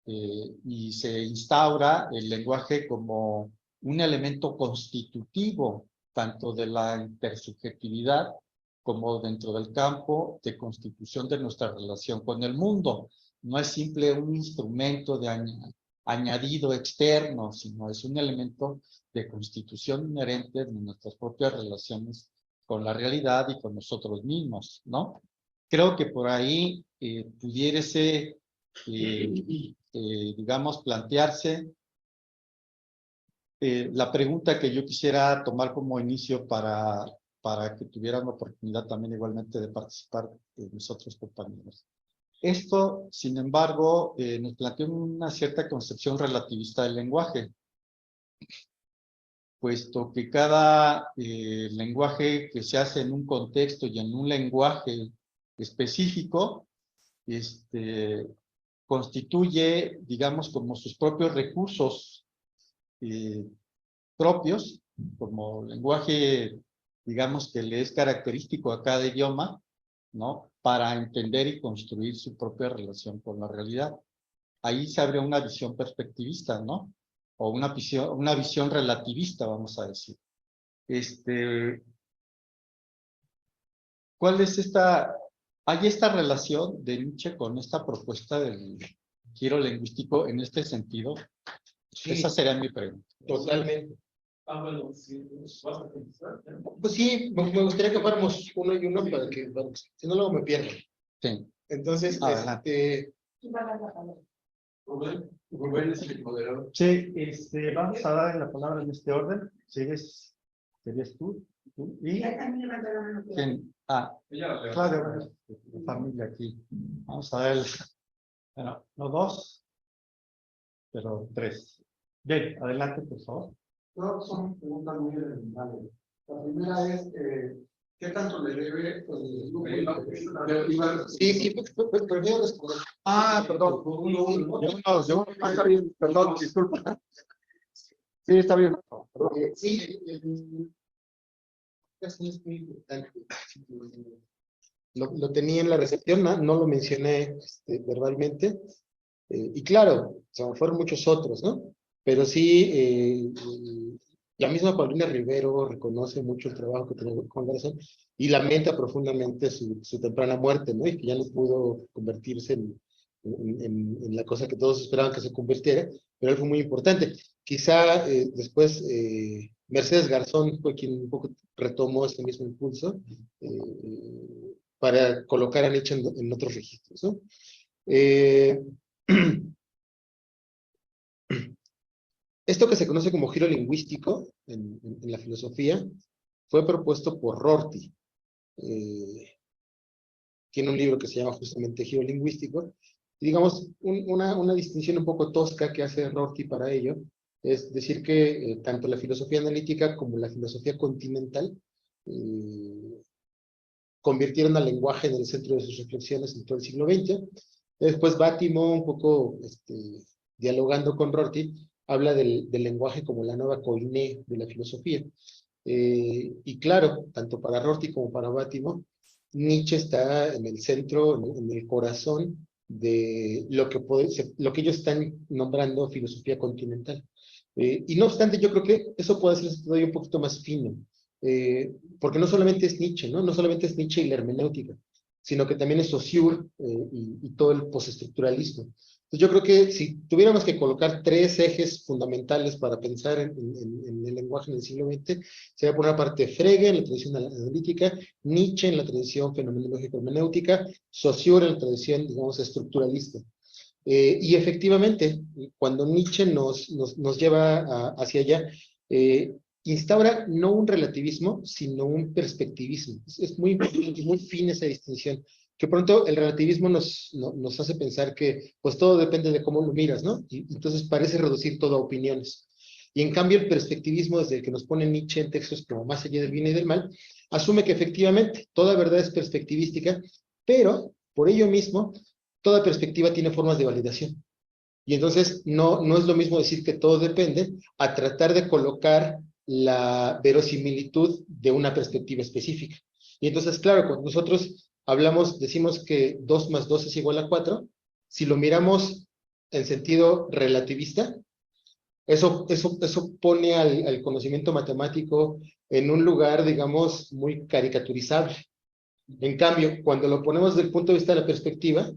Y se instaura el lenguaje como un elemento constitutivo tanto de la intersubjetividad como dentro del campo de constitución de nuestra relación con el mundo. No es simple un instrumento de añadido externo, sino es un elemento de constitución inherente de nuestras propias relaciones con la realidad y con nosotros mismos, ¿no? Creo que por ahí pudiese, digamos, plantearse la pregunta que yo quisiera tomar como inicio para que tuvieran la oportunidad también igualmente de participar mis otros compañeros. Esto, sin embargo, nos plantea una cierta concepción relativista del lenguaje, puesto que cada lenguaje que se hace en un contexto y en un lenguaje específico, constituye, digamos, como sus propios recursos propios, como lenguaje, digamos, que le es característico a cada idioma, ¿no? Para entender y construir su propia relación con la realidad. Ahí se abre una visión perspectivista, ¿no? O una visión relativista, vamos a decir. ¿Cuál es esta? ¿Hay esta relación de Nietzsche con esta propuesta del giro lingüístico en este sentido? Sí, esa sería mi pregunta. totalmente. Bueno, si vas a pensar. Pues sí, me gustaría que fuéramos uno y uno para que, si no, luego me pierdo. Sí. Entonces, Adelante. Rubén es el moderador. Sí, vamos a dar la palabra en este orden. ¿Serías tú? ¿Y? ¿Quién? Claro, bueno, la familia aquí. Vamos a ver, bueno, no dos, pero tres. Bien, adelante, por favor. No, son preguntas muy elementales. La primera es, ¿qué tanto le debe el grupo? Sí, prefiero responder. Perdón. Está bien, perdón, disculpa. Sí, está bien. Sí, es muy importante. Lo tenía en la recepción, no lo mencioné verbalmente. Y claro, o sea, fueron muchos otros, ¿no? Pero sí, la misma Paulina Rivero reconoce mucho el trabajo que tuvo con Garzón y lamenta profundamente su temprana muerte, ¿no? Y que ya no pudo convertirse en la cosa que todos esperaban que se convirtiera, pero él fue muy importante. Quizá después Mercedes Garzón fue quien un poco retomó este mismo impulso para colocar a Nietzsche en otros registros, ¿no? Esto que se conoce como giro lingüístico en la filosofía fue propuesto por Rorty. Tiene un libro que se llama justamente Giro lingüístico. Y digamos, una distinción un poco tosca que hace Rorty para ello es decir que tanto la filosofía analítica como la filosofía continental convirtieron al lenguaje en el centro de sus reflexiones en todo el siglo XX. Después Bátimo, un poco dialogando con Rorty, habla del lenguaje como la nueva koiné de la filosofía. Y claro, tanto para Rorty como para Bátimo, Nietzsche está en el centro, en el corazón de lo que ellos están nombrando filosofía continental. Y no obstante, yo creo que eso puede ser todavía un poquito más fino, porque no solamente es Nietzsche, ¿no? No solamente es Nietzsche y la hermenéutica, sino que también es Saussure y todo el postestructuralismo. Entonces yo creo que si tuviéramos que colocar tres ejes fundamentales para pensar en el lenguaje en el siglo XX, sería por una parte Frege en la tradición analítica, Nietzsche en la tradición fenomenológica hermenéutica, Saussure en la tradición, digamos, estructuralista. Y efectivamente, cuando Nietzsche nos lleva hacia allá, instaura no un relativismo, sino un perspectivismo. Es muy importante, muy fina esa distinción, que pronto el relativismo nos hace pensar que pues todo depende de cómo lo miras, ¿no? Y entonces parece reducir todo a opiniones. Y en cambio el perspectivismo, desde el que nos pone Nietzsche en textos como Más allá del bien y del mal, asume que efectivamente toda verdad es perspectivística, pero por ello mismo, toda perspectiva tiene formas de validación. Y entonces no es lo mismo decir que todo depende a tratar de colocar la verosimilitud de una perspectiva específica. Y entonces, claro, cuando nosotros decimos que 2 más 2 es igual a 4, si lo miramos en sentido relativista, Eso pone al conocimiento matemático en un lugar, digamos, muy caricaturizable. En cambio, cuando lo ponemos desde el punto de vista de la perspectiva,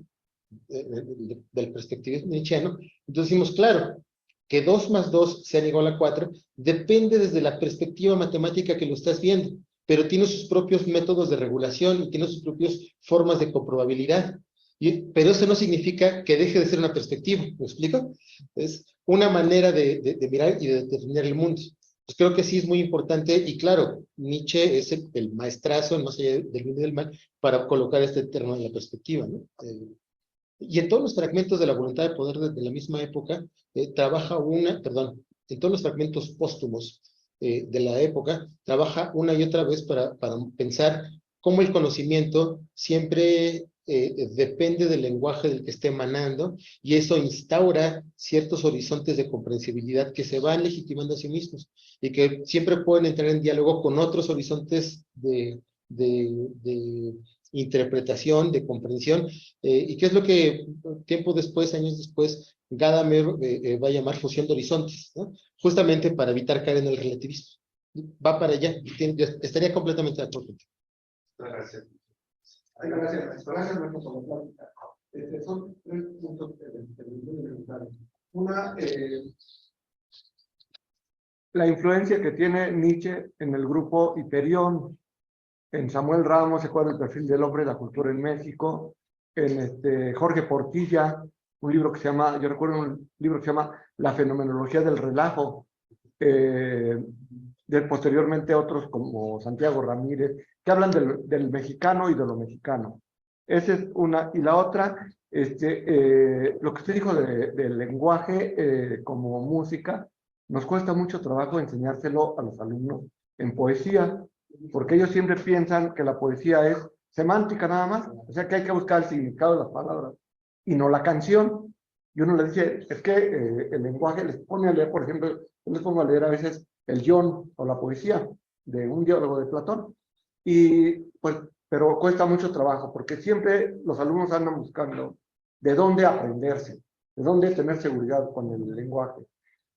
del perspectivismo nietzscheano, entonces decimos, claro, que 2 más 2 sean igual a 4, depende desde la perspectiva matemática que lo estás viendo, pero tiene sus propios métodos de regulación y tiene sus propias formas de comprobabilidad. Pero eso no significa que deje de ser una perspectiva, ¿me explico? Es una manera de mirar y de determinar el mundo. Pues creo que sí es muy importante, y claro, Nietzsche es el maestrazo, más allá del bien y del mal, para colocar este término en la perspectiva, ¿no? Y en todos los fragmentos de la voluntad de poder de la misma época, en todos los fragmentos póstumos de la época, trabaja una y otra vez para pensar cómo el conocimiento siempre depende del lenguaje del que esté emanando, y eso instaura ciertos horizontes de comprensibilidad que se van legitimando a sí mismos, y que siempre pueden entrar en diálogo con otros horizontes de interpretación, de comprensión, y qué es lo que tiempo después, años después, Gadamer va a llamar fusión de horizontes, ¿no? Justamente para evitar caer en el relativismo. Va para allá, yo estaría completamente de acuerdo. Gracias. Gracias, gracias, Marco, por la plática. Son 3 puntos elementales. Una, la influencia que tiene Nietzsche en el grupo Hiperión, en Samuel Ramos, se acuerda el perfil del hombre y la cultura en México, en Jorge Portilla, un libro que se llama, yo recuerdo un libro que se llama La fenomenología del relajo, posteriormente otros como Santiago Ramírez, que hablan del mexicano y de lo mexicano. Esa es una. Y la otra, lo que usted dijo del lenguaje como música, nos cuesta mucho trabajo enseñárselo a los alumnos en poesía, porque ellos siempre piensan que la poesía es semántica nada más, o sea que hay que buscar el significado de las palabras, y no la canción. Y uno le dice, es que el lenguaje les pone a leer, por ejemplo, yo les pongo a leer a veces el guión o la poesía de un diálogo de Platón, y pues, pero cuesta mucho trabajo, porque siempre los alumnos andan buscando de dónde aprenderse, de dónde tener seguridad con el lenguaje.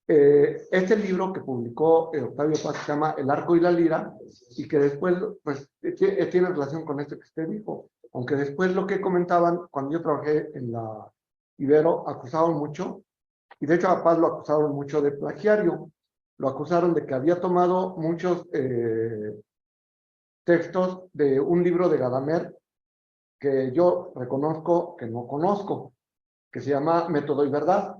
Este libro que publicó Octavio Paz se llama El arco y la lira, y que después pues, tiene relación con esto que usted dijo, aunque después lo que comentaban, cuando yo trabajé en la Ibero, acusaban mucho, y de hecho a Paz lo acusaron mucho de plagiario, lo acusaron de que había tomado muchos textos de un libro de Gadamer que yo reconozco que no conozco, que se llama Método y Verdad.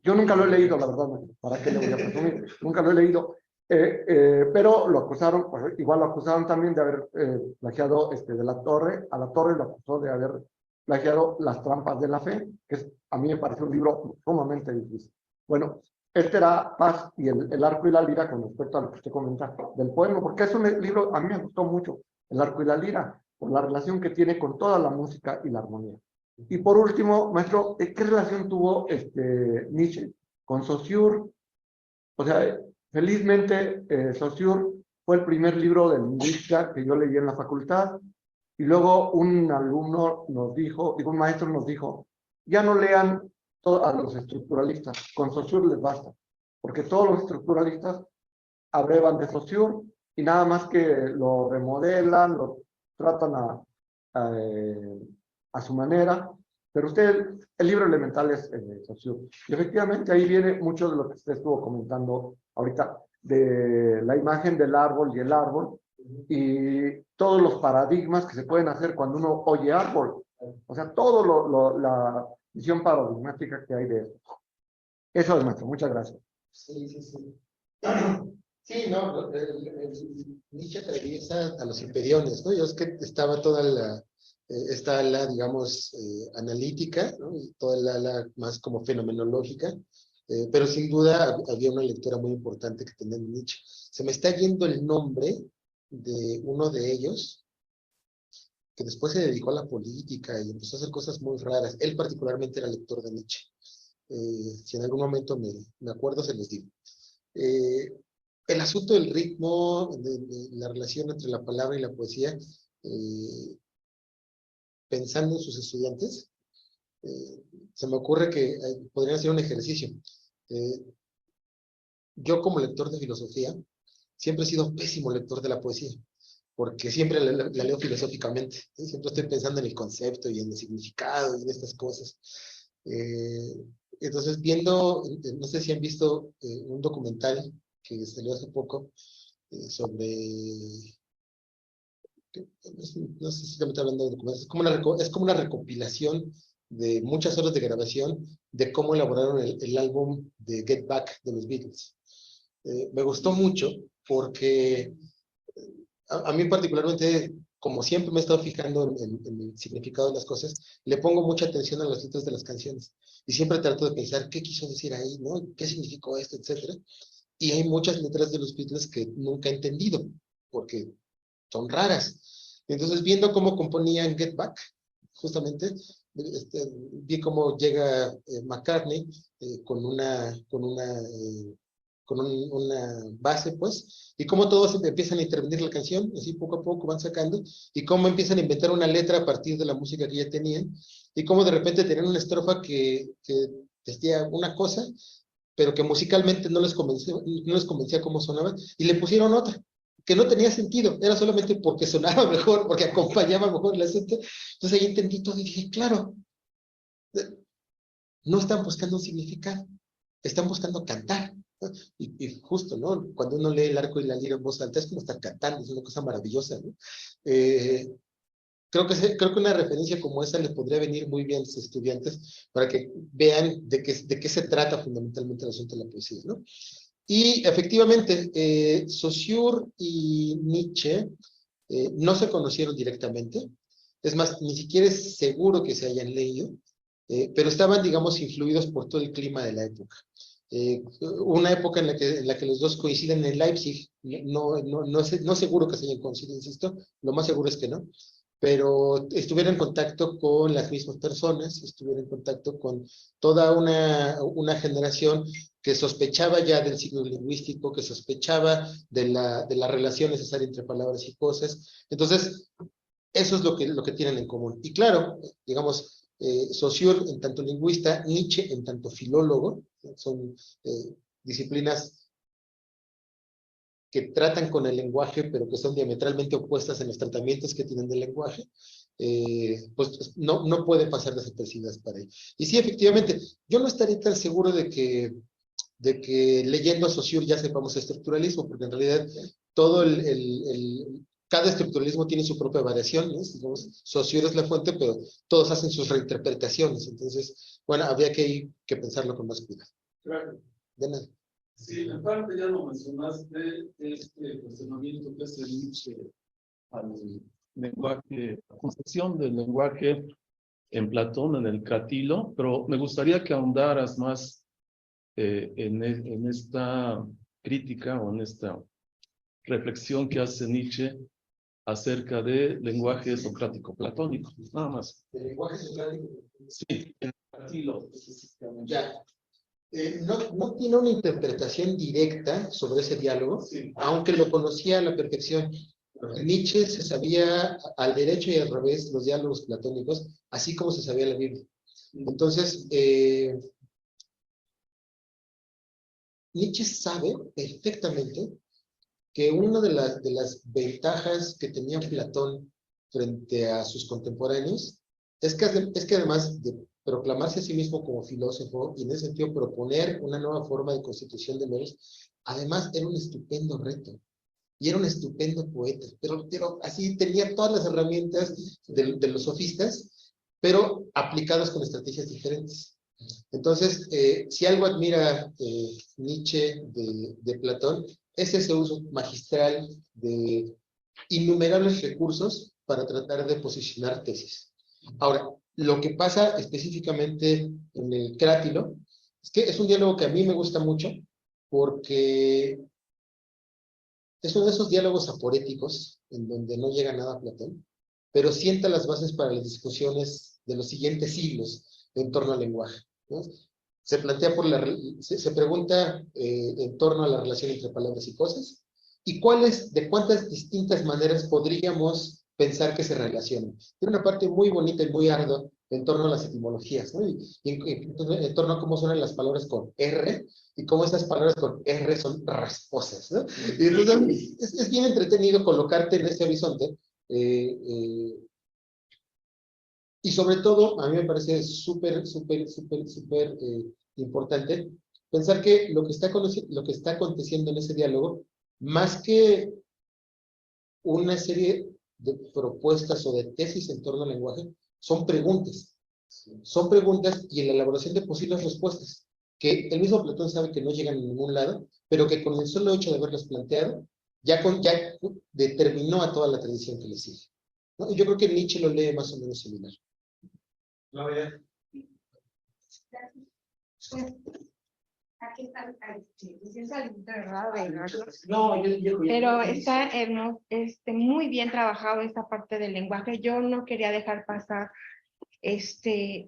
Yo nunca lo he leído, la verdad, ¿para qué le voy a presumir? Nunca lo he leído, pero lo acusaron, pues, igual lo acusaron también de haber plagiado de la Torre, a la Torre lo acusó de haber plagiado Las trampas de la fe, a mí me parece un libro sumamente difícil. Bueno, este era Paz y el arco y la lira con respecto a lo que usted comenta del poema, porque es un libro, a mí me gustó mucho, el arco y la lira, por la relación que tiene con toda la música y la armonía. Y por último, maestro, ¿qué relación tuvo Nietzsche con Saussure? O sea, felizmente Saussure fue el primer libro de lingüística que yo leí en la facultad, y luego un alumno nos dijo, un maestro nos dijo, ya no lean a los estructuralistas, con Saussure les basta, porque todos los estructuralistas abrevan de Saussure y nada más que lo remodelan, lo tratan a su manera, pero el libro elemental es Saussure. Y efectivamente ahí viene mucho de lo que usted estuvo comentando ahorita, de la imagen del árbol y el árbol, y todos los paradigmas que se pueden hacer cuando uno oye árbol. O sea, la visión paradigmática que hay de eso. Eso es, maestro. Muchas gracias. Sí, sí, sí. Sí, no, Nietzsche atraviesa a los imperiones, ¿no? Yo es que estaba toda esta ala, digamos, analítica, ¿no? Y toda la ala más como fenomenológica, pero sin duda había una lectura muy importante que tenía Nietzsche. Se me está yendo el nombre de uno de ellos, que después se dedicó a la política y empezó a hacer cosas muy raras. Él particularmente era lector de Nietzsche. Si en algún momento me acuerdo, se los digo. El asunto del ritmo, de la relación entre la palabra y la poesía, pensando en sus estudiantes, se me ocurre que podrían hacer un ejercicio. yo como lector de filosofía, siempre he sido pésimo lector de la poesía, porque siempre la leo filosóficamente, ¿sí? Siempre estoy pensando en el concepto y en el significado y en estas cosas. Entonces, viendo, no sé si han visto un documental que salió hace poco sobre, no sé si también está hablando de documentales, es como una recopilación de muchas horas de grabación de cómo elaboraron el álbum de Get Back de los Beatles. Me gustó mucho porque a mí particularmente, como siempre me he estado fijando en el significado de las cosas, le pongo mucha atención a las letras de las canciones. Y siempre trato de pensar qué quiso decir ahí, ¿no? ¿Qué significó esto, etcétera? Y hay muchas letras de los Beatles que nunca he entendido, porque son raras. Entonces, viendo cómo componían Get Back, justamente, vi cómo llega McCartney con una base, pues, y cómo todos empiezan a intervenir la canción, así poco a poco van sacando, y cómo empiezan a inventar una letra a partir de la música que ya tenían, y cómo de repente tenían una estrofa que decía una cosa, pero que musicalmente no les convencía cómo sonaba, y le pusieron otra, que no tenía sentido, era solamente porque sonaba mejor, porque acompañaba mejor el asunto. Entonces ahí entendí todo y dije, claro, no están buscando un significado, están buscando cantar. ¿No? Y justo, ¿no? Cuando uno lee el arco y la lira en voz alta, es como estar cantando, es una cosa maravillosa, ¿no? Creo que una referencia como esa les podría venir muy bien a los estudiantes para que vean de qué se trata fundamentalmente el asunto de la poesía, ¿no? Y efectivamente, Saussure y Nietzsche no se conocieron directamente. Es más, ni siquiera es seguro que se hayan leído, pero estaban, digamos, influidos por todo el clima de la época. Una época en la que los dos coinciden en Leipzig, no seguro que se hayan coincidido, insisto, lo más seguro es que no, pero estuvieron en contacto con las mismas personas, estuvieron en contacto con toda una generación que sospechaba ya del signo lingüístico, que sospechaba de la relación necesaria entre palabras y cosas. Entonces, eso es lo que tienen en común. Y claro, digamos, Saussure en tanto lingüista, Nietzsche en tanto filólogo, son disciplinas que tratan con el lenguaje, pero que son diametralmente opuestas en los tratamientos que tienen del lenguaje, pues no puede pasar desapercibidas para él. Y sí, efectivamente, yo no estaría tan seguro de que leyendo a Saussure ya sepamos estructuralismo, porque en realidad todo cada estructuralismo tiene su propia variación, ¿no? Digamos, Saussure es la fuente, pero todos hacen sus reinterpretaciones. Entonces, bueno, habría que pensarlo con más cuidado. Claro. De nada. Sí, en parte ya lo mencionaste, este cuestionamiento que hace Nietzsche al lenguaje, la concepción del lenguaje en Platón, en el Cratilo, pero me gustaría que ahondaras más en esta crítica o en esta reflexión que hace Nietzsche acerca del lenguaje socrático platónico, nada más. ¿El lenguaje socrático? Sí, el Cratilo específicamente. Ya. No tiene una interpretación directa sobre ese diálogo, Sí. aunque lo conocía a la perfección. Nietzsche se sabía al derecho y al revés los diálogos platónicos, así como se sabía la Biblia. Entonces, Nietzsche sabe perfectamente que una de las ventajas que tenía Platón frente a sus contemporáneos es que además de proclamarse a sí mismo como filósofo y en ese sentido proponer una nueva forma de constitución de leyes, además era un estupendo reto y era un estupendo poeta, pero así tenía todas las herramientas de los sofistas, pero aplicadas con estrategias diferentes. Entonces, si algo admira Nietzsche de Platón, es ese uso magistral de innumerables recursos para tratar de posicionar tesis. Ahora, lo que pasa específicamente en el Crátilo es que es un diálogo que a mí me gusta mucho porque es uno de esos diálogos aporéticos en donde no llega nada a Platón, pero sienta las bases para las discusiones de los siguientes siglos en torno al lenguaje, ¿no? Se plantea se pregunta en torno a la relación entre palabras y cosas, y de cuántas distintas maneras podríamos pensar que se relacionan. Tiene una parte muy bonita y muy ardua en torno a las etimologías, ¿no? Entonces, en torno a cómo suenan las palabras con R y cómo esas palabras con R son rasposas, ¿no? Y entonces es bien entretenido colocarte en ese horizonte. Y sobre todo, a mí me parece súper importante pensar que lo que está aconteciendo en ese diálogo, más que una serie de propuestas o de tesis en torno al lenguaje, son preguntas. Son preguntas y en la elaboración de posibles respuestas, que el mismo Platón sabe que no llegan a ningún lado, pero que con el solo hecho de haberlas planteado, ya determinó a toda la tradición que le sigue, ¿no? Y yo creo que Nietzsche lo lee más o menos similar. Claudia. Aquí está, ¿verdad? No, yo Pero está muy bien trabajado esta parte del lenguaje. Yo no quería dejar pasar esta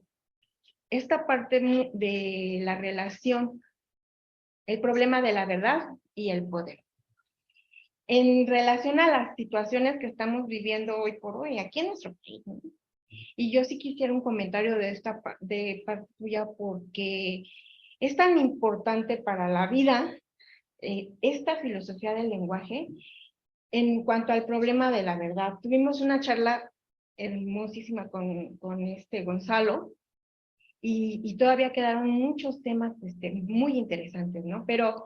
parte de la relación, el problema de la verdad y el poder. En relación a las situaciones que estamos viviendo hoy por hoy, aquí en nuestro país, ¿no? Y yo sí quisiera un comentario de parte tuya, porque es tan importante para la vida esta filosofía del lenguaje en cuanto al problema de la verdad. Tuvimos una charla hermosísima con Gonzalo, y todavía quedaron muchos temas muy interesantes, ¿no? Pero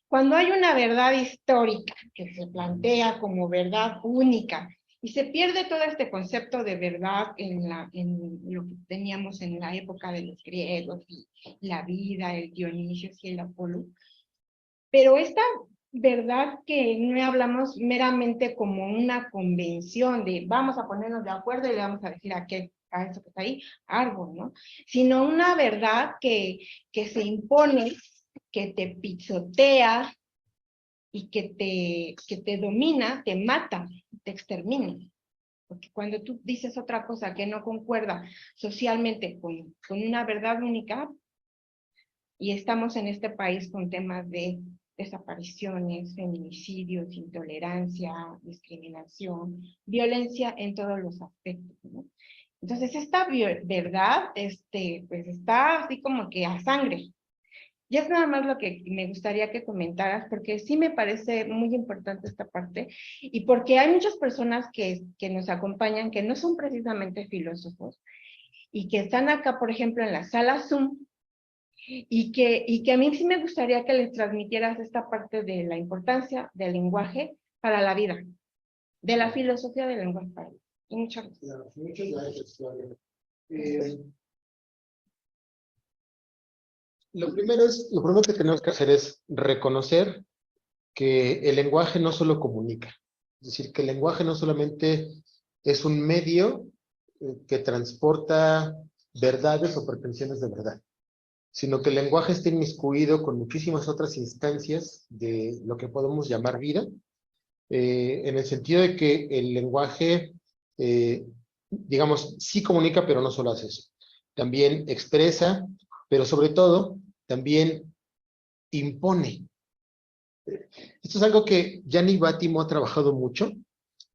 cuando hay una verdad histórica que se plantea como verdad única, y se pierde todo este concepto de verdad en lo que teníamos en la época de los griegos, y la vida, el Dionisio y el Apolo. Pero esta verdad que no hablamos meramente como una convención de vamos a ponernos de acuerdo y le vamos a decir a eso que está ahí, árbol, ¿no? Sino una verdad que se impone, que te pisotea, y que te domina, te mata, te extermina. Porque cuando tú dices otra cosa que no concuerda socialmente con una verdad única, y estamos en este país con temas de desapariciones, feminicidios, intolerancia, discriminación, violencia en todos los aspectos, ¿no? Entonces esta verdad pues está así como que a sangre. Y es nada más lo que me gustaría que comentaras, porque sí me parece muy importante esta parte, y porque hay muchas personas que nos acompañan que no son precisamente filósofos, y que están acá, por ejemplo, en la sala Zoom, y que a mí sí me gustaría que les transmitieras esta parte de la importancia del lenguaje para la vida, de la filosofía del lenguaje para la vida. Y muchas gracias. Muchas gracias, Claudia. Lo primero que tenemos que hacer es reconocer que el lenguaje no solo comunica. Es decir, que el lenguaje no solamente es un medio que transporta verdades o pretensiones de verdad, sino que el lenguaje está inmiscuido con muchísimas otras instancias de lo que podemos llamar vida, en el sentido de que el lenguaje, digamos, sí comunica, pero no solo hace eso. También expresa, pero sobre todo, también impone. Esto es algo que Gianni Vattimo ha trabajado mucho,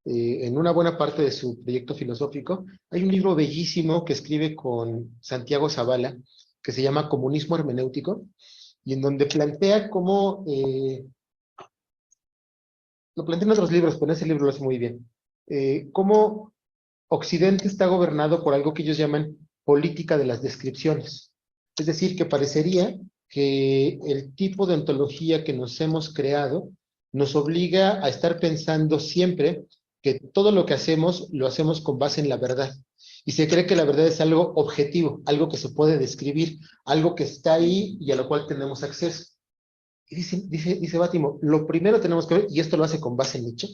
en una buena parte de su proyecto filosófico. Hay un libro bellísimo que escribe con Santiago Zavala, que se llama Comunismo Hermenéutico, y en donde plantea cómo, lo plantea en otros libros, pero en ese libro lo hace muy bien, cómo Occidente está gobernado por algo que ellos llaman política de las descripciones. Es decir, que parecería que el tipo de ontología que nos hemos creado nos obliga a estar pensando siempre que todo lo que hacemos, lo hacemos con base en la verdad. Y se cree que la verdad es algo objetivo, algo que se puede describir, algo que está ahí y a lo cual tenemos acceso. Y dice Vattimo, lo primero tenemos que ver, y esto lo hace con base en Nietzsche,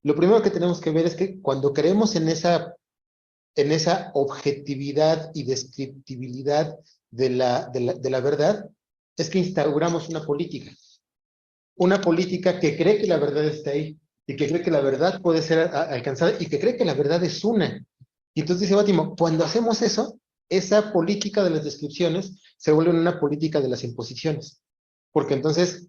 lo primero que tenemos que ver es que cuando creemos en esa objetividad y descriptibilidad de la verdad, es que instauramos una política que cree que la verdad está ahí, y que cree que la verdad puede ser alcanzada, y que cree que la verdad es una. Y entonces dice Vattimo, cuando hacemos eso, esa política de las descripciones se vuelve una política de las imposiciones, porque entonces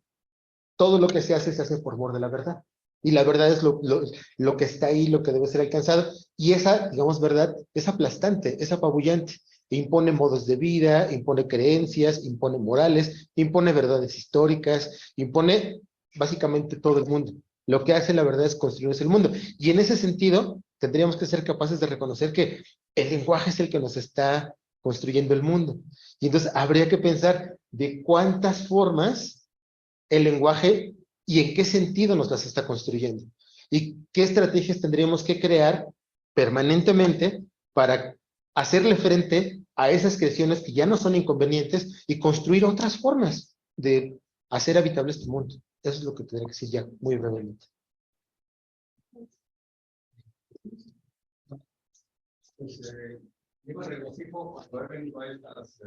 todo lo que se hace por mor de la verdad. Y la verdad es lo que está ahí, lo que debe ser alcanzado. Y esa, digamos, verdad, es aplastante, es apabullante. Impone modos de vida, impone creencias, impone morales, impone verdades históricas, impone básicamente todo el mundo. Lo que hace la verdad es construirse el mundo. Y en ese sentido, tendríamos que ser capaces de reconocer que el lenguaje es el que nos está construyendo el mundo. Y entonces habría que pensar de cuántas formas el lenguaje y en qué sentido nos las está construyendo. Y qué estrategias tendríamos que crear permanentemente para hacerle frente a esas creaciones que ya no son inconvenientes y construir otras formas de hacer habitable este mundo. Eso es lo que tendría que decir ya muy brevemente. Pues, yo me regocijo cuando he venido a estas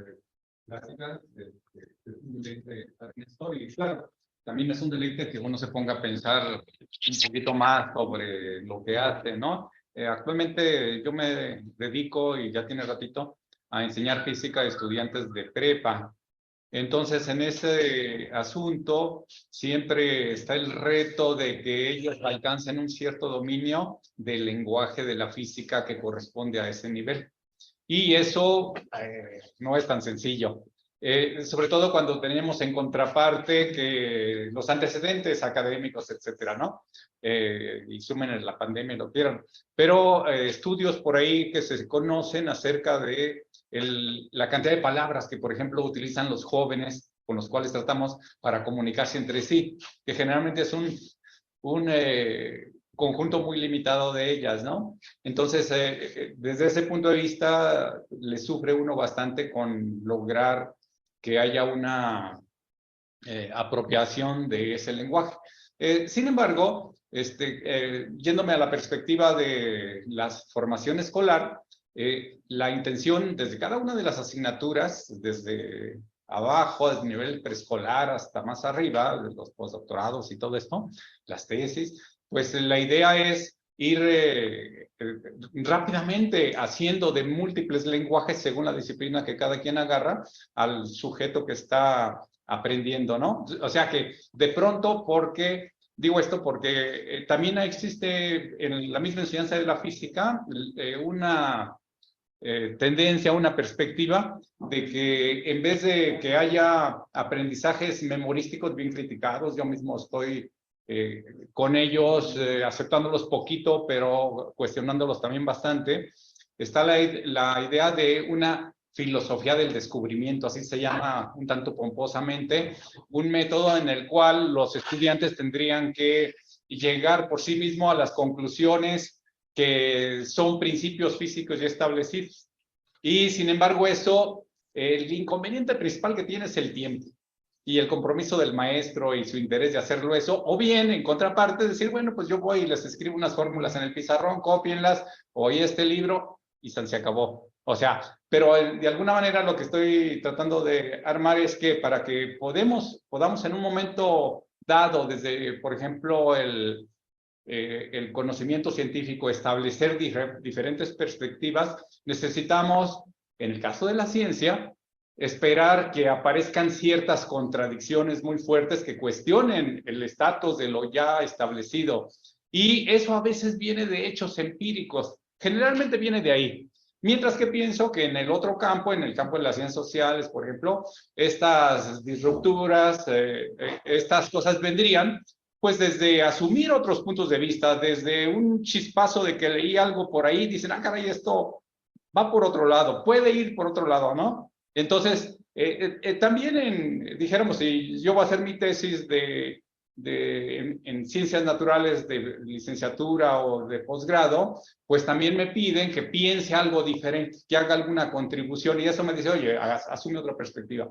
pláticas, es un deleite estar en esto, y claro, también es un deleite que uno se ponga a pensar un poquito más sobre lo que hace, ¿no? Actualmente yo me dedico, y ya tiene ratito, a enseñar física a estudiantes de prepa. Entonces, en ese asunto siempre está el reto de que ellos alcancen un cierto dominio del lenguaje de la física que corresponde a ese nivel. Y eso no es tan sencillo. Sobre todo cuando tenemos en contraparte que los antecedentes académicos, etcétera, ¿no? Y sumen en la pandemia, lo quieran. Pero estudios por ahí que se conocen acerca de la cantidad de palabras que, por ejemplo, utilizan los jóvenes con los cuales tratamos para comunicarse entre sí, que generalmente es un conjunto muy limitado de ellas, ¿no? Entonces, desde ese punto de vista, le sufre uno bastante con lograr que haya una apropiación de ese lenguaje. Sin embargo, yéndome a la perspectiva de la formación escolar, la intención desde cada una de las asignaturas, desde abajo, desde nivel preescolar hasta más arriba, los postdoctorados y todo esto, las tesis, pues la idea es ir rápidamente haciendo de múltiples lenguajes según la disciplina que cada quien agarra al sujeto que está aprendiendo, ¿no? O sea que de pronto, porque digo esto porque también existe en la misma enseñanza de la física una tendencia, una perspectiva de que en vez de que haya aprendizajes memorísticos bien criticados, yo mismo estoy con ellos, aceptándolos poquito, pero cuestionándolos también bastante, está la idea de una filosofía del descubrimiento, así se llama un tanto pomposamente, un método en el cual los estudiantes tendrían que llegar por sí mismos a las conclusiones que son principios físicos ya establecidos. Y sin embargo eso, el inconveniente principal que tiene es el tiempo y el compromiso del maestro y su interés de hacerlo eso, o bien, en contraparte, decir, bueno, pues yo voy y les escribo unas fórmulas en el pizarrón, cópienlas, oí este libro y se acabó. O sea, pero de alguna manera lo que estoy tratando de armar es que para que podamos en un momento dado, desde, por ejemplo, el conocimiento científico, establecer diferentes perspectivas, necesitamos, en el caso de la ciencia, esperar que aparezcan ciertas contradicciones muy fuertes que cuestionen el estatus de lo ya establecido. Y eso a veces viene de hechos empíricos, generalmente viene de ahí. Mientras que pienso que en el otro campo, en el campo de las ciencias sociales, por ejemplo, estas disrupturas, estas cosas vendrían pues desde asumir otros puntos de vista, desde un chispazo de que leí algo por ahí, dicen, ah, caray, esto va por otro lado, puede ir por otro lado, ¿no? Entonces, también dijéramos, si yo voy a hacer mi tesis en ciencias naturales de licenciatura o de posgrado, pues también me piden que piense algo diferente, que haga alguna contribución, y eso me dice, oye, asume otra perspectiva,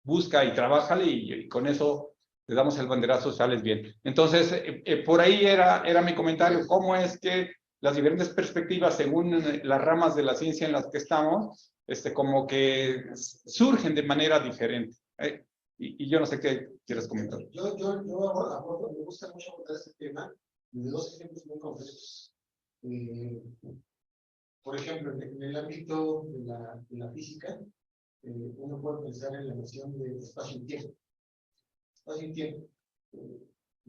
busca y trabájale, y con eso le damos el banderazo, sales bien. Entonces, por ahí era mi comentario, cómo es que las diferentes perspectivas, según las ramas de la ciencia en las que estamos, como que surgen de manera diferente. Y yo no sé qué quieres comentar. Yo abordo, me gusta mucho abordar este tema de dos ejemplos muy concretos. Por ejemplo, en el ámbito de la física, uno puede pensar en la noción de espacio y tiempo. Espacio y tiempo.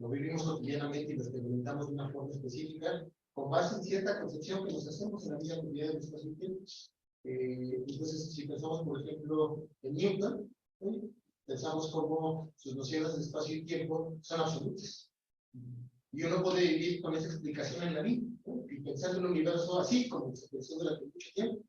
lo vivimos cotidianamente y lo experimentamos de una forma específica, con base en cierta concepción que nos hacemos en la vida cotidiana de los espacios-tiempos. Entonces, si pensamos, por ejemplo, en Newton, pensamos cómo sus nociones de espacio y tiempo son absolutas. Y uno puede vivir con esa explicación en la vida, y pensar en un universo así, como se pensó durante mucho tiempo.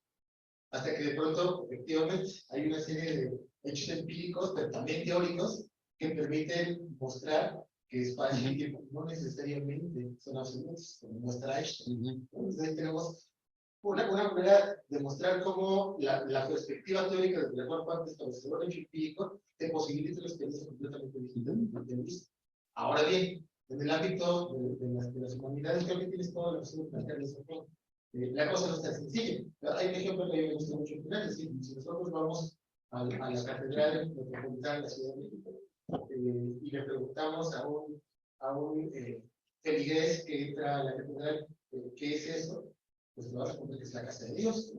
Hasta que de pronto, efectivamente, hay una serie de hechos empíricos, pero también teóricos, que permiten mostrar que espacio y tiempo no necesariamente son absolutos, como muestra Einstein. Entonces tenemos una manera de mostrar cómo la perspectiva teórica desde la cual parte establecer un hecho empírico te posibilita una experiencia completamente distinta desde el punto de vista. Ahora bien, en el ámbito de las humanidades, creo que tienes toda la opción de plantear esa forma. La cosa no es tan sencilla. Hay un ejemplo que a mí me gusta mucho poner, es decir, si nosotros vamos a la catedral metropolitana de la Ciudad de México y le preguntamos a un feligrés que entra a la catedral, ¿qué es eso? Pues te va a responder que es la casa de Dios.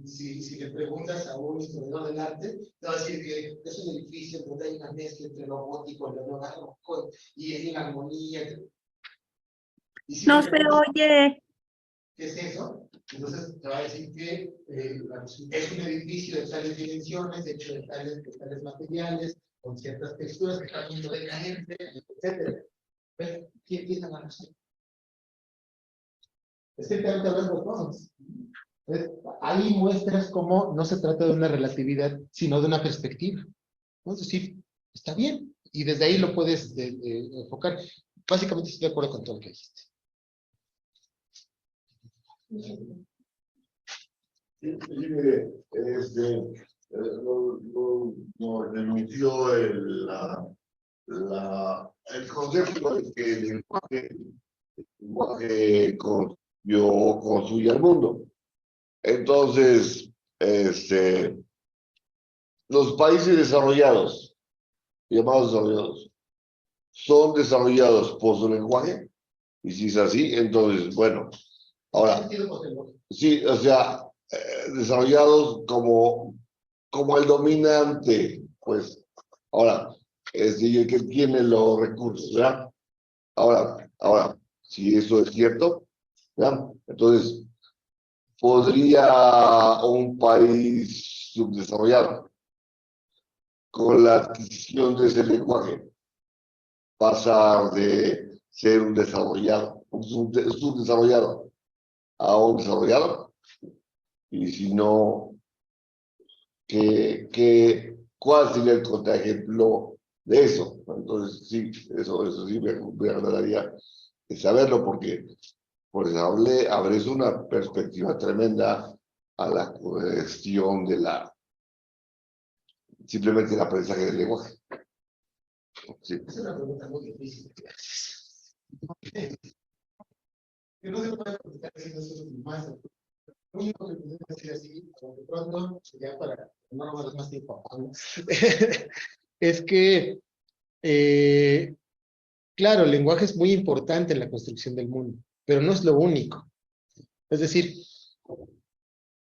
Si le preguntas a un historiador del arte, te va a decir que es un edificio donde hay una mezcla entre lo gótico y lo barroco y hay una armonía. Y si No se oye. ¿qué es eso? Entonces te va a decir que es un edificio de tales dimensiones, hecho de tales materiales, con ciertas texturas que están a punto de caerse, etc. ¿Ves? ¿Quién tiene la razón? Estrictamente hablando de cosas. Entonces, ahí muestras cómo no se trata de una relatividad, sino de una perspectiva. Es decir, está bien, y desde ahí lo puedes enfocar. Básicamente estoy de acuerdo con todo lo que dijiste. Sí, mire, nos denunció el concepto de que el lenguaje construye el mundo. Entonces, los países desarrollados, llamados desarrollados, son desarrollados por su lenguaje, y si es así, entonces, bueno, ahora, sí, o sea, desarrollados como el dominante, pues, ahora, es el que tiene los recursos, ¿verdad? Ahora, si eso es cierto, ¿verdad? Entonces, ¿podría un país subdesarrollado, con la adquisición de ese lenguaje, pasar de ser un desarrollado, un subdesarrollado, a un desarrollado? Y si no, ¿cuál sería el contraejemplo de eso? Entonces, sí, eso sí me agradaría saberlo, porque pues abre una perspectiva tremenda a la cuestión de simplemente el aprendizaje del lenguaje. Sí. Es una pregunta muy difícil. Que no se puede contestar si no se más. Lo único que podemos decir así, de pronto, ya para no robar más tiempo, Es que, claro, el lenguaje es muy importante en la construcción del mundo, pero no es lo único. Es decir,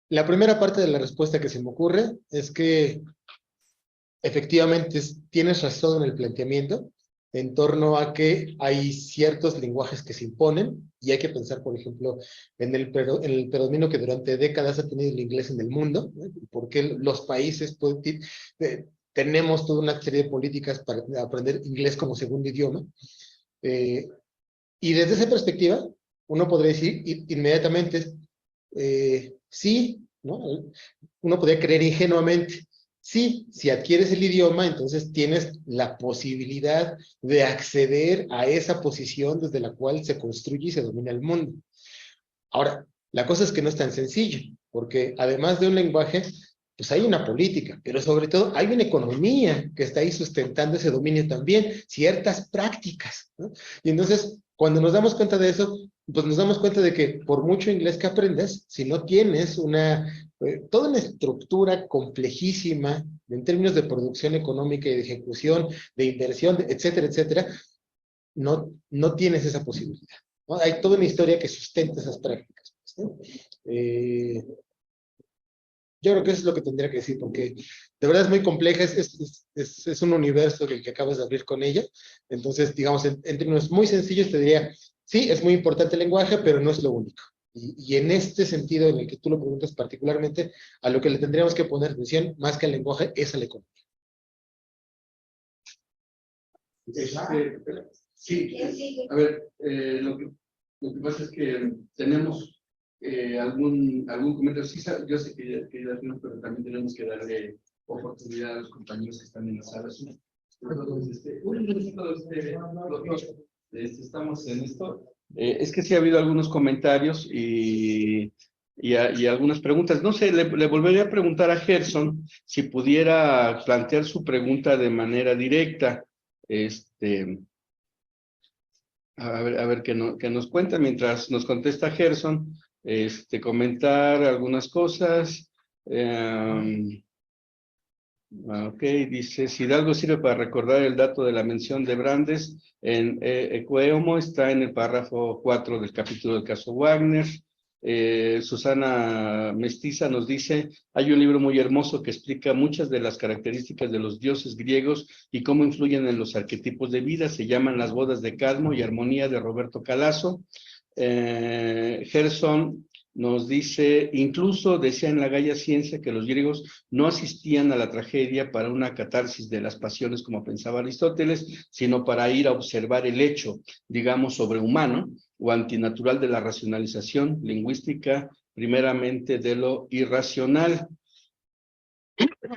la primera parte de la respuesta que se me ocurre es que efectivamente tienes razón en el planteamiento en torno a que hay ciertos lenguajes que se imponen, y hay que pensar, por ejemplo, en el predominio que durante décadas ha tenido el inglés en el mundo, ¿no? Porque los países tenemos toda una serie de políticas para aprender inglés como segundo idioma. Y desde esa perspectiva, uno podría decir inmediatamente, sí, ¿no? Uno podría creer ingenuamente, sí, si adquieres el idioma, entonces tienes la posibilidad de acceder a esa posición desde la cual se construye y se domina el mundo. Ahora, la cosa es que no es tan sencillo, porque además de un lenguaje, pues hay una política, pero sobre todo hay una economía que está ahí sustentando ese dominio también, ciertas prácticas, ¿no? Y entonces, cuando nos damos cuenta de eso, pues nos damos cuenta de que por mucho inglés que aprendas, si no tienes toda una estructura complejísima en términos de producción económica y de ejecución, de inversión, etcétera, etcétera, no tienes esa posibilidad, ¿no? Hay toda una historia que sustenta esas prácticas, ¿no? Yo creo que eso es lo que tendría que decir, porque de verdad es muy compleja, es un universo que acabas de abrir con ella. Entonces, digamos, en términos muy sencillos te diría, sí, es muy importante el lenguaje, pero no es lo único. Y en este sentido en el que tú lo preguntas particularmente, a lo que le tendríamos que poner atención, más que al lenguaje, es a la economía. Sí, a ver, lo que pasa es que tenemos algún comentario. Sí, yo sé que ya tenemos, pero también tenemos que darle oportunidad a los compañeros que están en la sala. Entonces, doctor, estamos en esto. Es que sí ha habido algunos comentarios y algunas preguntas. No sé, le volvería a preguntar a Gerson si pudiera plantear su pregunta de manera directa. A ver qué nos cuenta mientras nos contesta Gerson. Comentar algunas cosas. Ok, dice, si de algo sirve para recordar el dato de la mención de Brandes en Ecoeomo, está en el párrafo 4 del capítulo del caso Wagner. Susana Mestiza nos dice, hay un libro muy hermoso que explica muchas de las características de los dioses griegos y cómo influyen en los arquetipos de vida, se llaman Las bodas de Cadmo y Armonía de Roberto Calazo. Gerson nos dice, incluso decía en la Gaia Ciencia que los griegos no asistían a la tragedia para una catarsis de las pasiones como pensaba Aristóteles, sino para ir a observar el hecho, digamos, sobrehumano o antinatural de la racionalización lingüística, primeramente de lo irracional.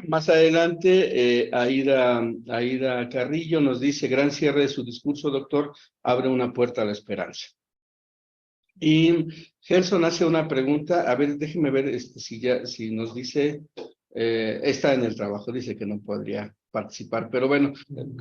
Más adelante, Aida Carrillo nos dice, gran cierre de su discurso, doctor, abre una puerta a la esperanza. Y Gerson hace una pregunta, a ver, déjeme ver si nos dice, está en el trabajo, dice que no podría participar, pero bueno,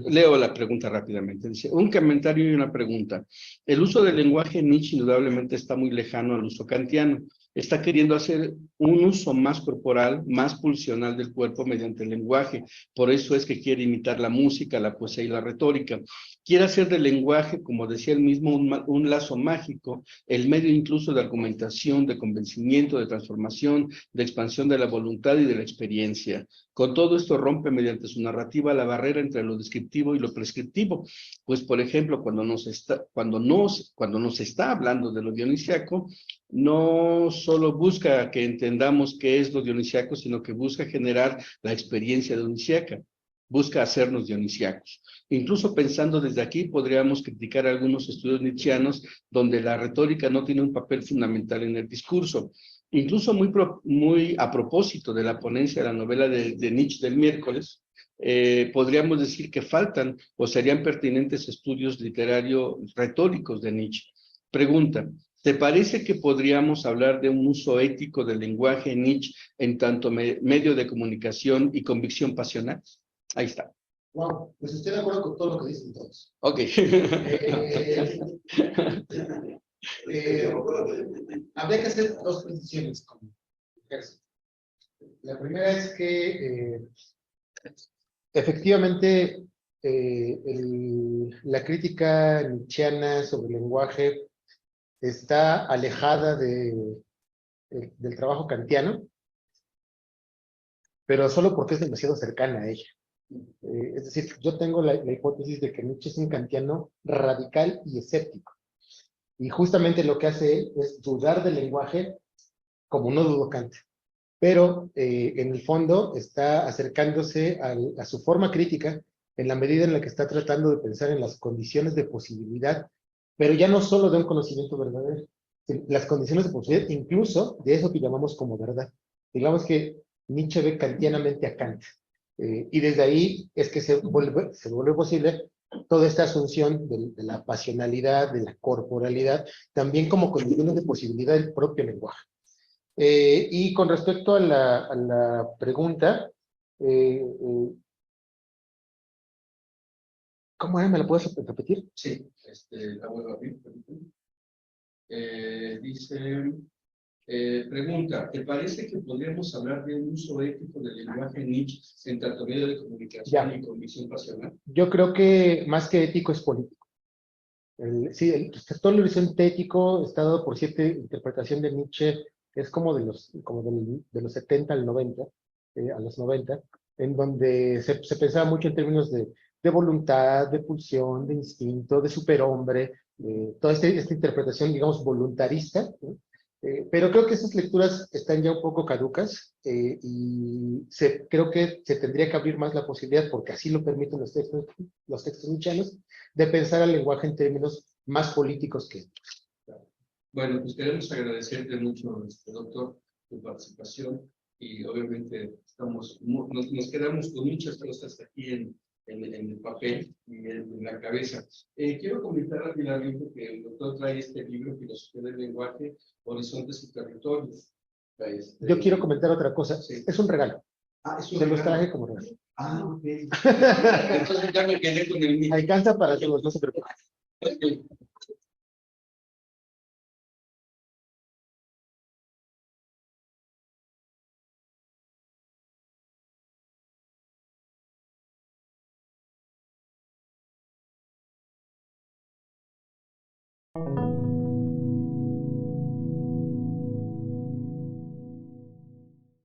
leo la pregunta rápidamente. Dice, un comentario y una pregunta. El uso del lenguaje Nietzsche indudablemente está muy lejano al uso kantiano. Está queriendo hacer un uso más corporal, más pulsional del cuerpo mediante el lenguaje. Por eso es que quiere imitar la música, la poesía y la retórica. Quiere hacer del lenguaje, como decía él mismo, un lazo mágico, el medio incluso de argumentación, de convencimiento, de transformación, de expansión de la voluntad y de la experiencia. Con todo esto rompe mediante su narrativa la barrera entre lo descriptivo y lo prescriptivo. Pues, por ejemplo, cuando nos está hablando de lo dionisiaco, no solo busca que entendamos qué es lo dionisiaco, sino que busca generar la experiencia dionisiaca. Busca hacernos dionisiacos. Incluso pensando desde aquí, podríamos criticar algunos estudios nietzscheanos donde la retórica no tiene un papel fundamental en el discurso. Incluso muy a propósito de la ponencia de la novela de Nietzsche del miércoles, podríamos decir que faltan o serían pertinentes estudios literarios retóricos de Nietzsche. Pregunta, ¿te parece que podríamos hablar de un uso ético del lenguaje en Nietzsche en tanto medio de comunicación y convicción pasional? Ahí está. Wow, pues estoy de acuerdo con todo lo que dicen todos. Ok. Habría que hacer dos precisiones con Gerson. La primera es que efectivamente la crítica nietzscheana sobre el lenguaje está alejada del trabajo kantiano, pero solo porque es demasiado cercana a ella. Es decir, yo tengo la hipótesis de que Nietzsche es un kantiano radical y escéptico. Y justamente lo que hace él es dudar del lenguaje como no dudó Kant. Pero en el fondo está acercándose a su forma crítica en la medida en la que está tratando de pensar en las condiciones de posibilidad, pero ya no solo de un conocimiento verdadero, las condiciones de posibilidad incluso de eso que llamamos como verdad. Digamos que Nietzsche ve kantianamente a Kant. Y desde ahí es que se vuelve posible toda esta asunción de la pasionalidad, de la corporalidad, también como condiciones de posibilidad del propio lenguaje. Y con respecto a la pregunta, ¿cómo era? ¿Me la puedes repetir? Sí, la vuelvo a abrir. Dice, pregunta, ¿te parece que podríamos hablar de un uso ético del lenguaje Nietzsche en tanto medio de comunicación y convicción pasional? Yo creo que más que ético es político. Todo el horizonte ético está dado por cierta interpretación de Nietzsche es como de los 70 al 90, a los 90, en donde se pensaba mucho en términos de voluntad, de pulsión, de instinto, de superhombre, toda esta interpretación, digamos, voluntarista, ¿no? Pero creo que esas lecturas están ya un poco caducas y creo que se tendría que abrir más la posibilidad, porque así lo permiten los textos nietzscheanos, de pensar al lenguaje en términos más políticos que... Bueno, pues queremos agradecerte mucho, doctor, tu participación y obviamente nos quedamos con muchas cosas aquí en el papel y en la cabeza. Quiero comentar rápidamente que el doctor trae este libro, Filosofía del Lenguaje, Horizontes y Territorios. Yo quiero comentar otra cosa. Sí. Es un regalo. Es un Se los regalo. traje como regalo. Ok. Entonces ya me quedé con el mío. Alcanza para todos, no se preocupen. Ok.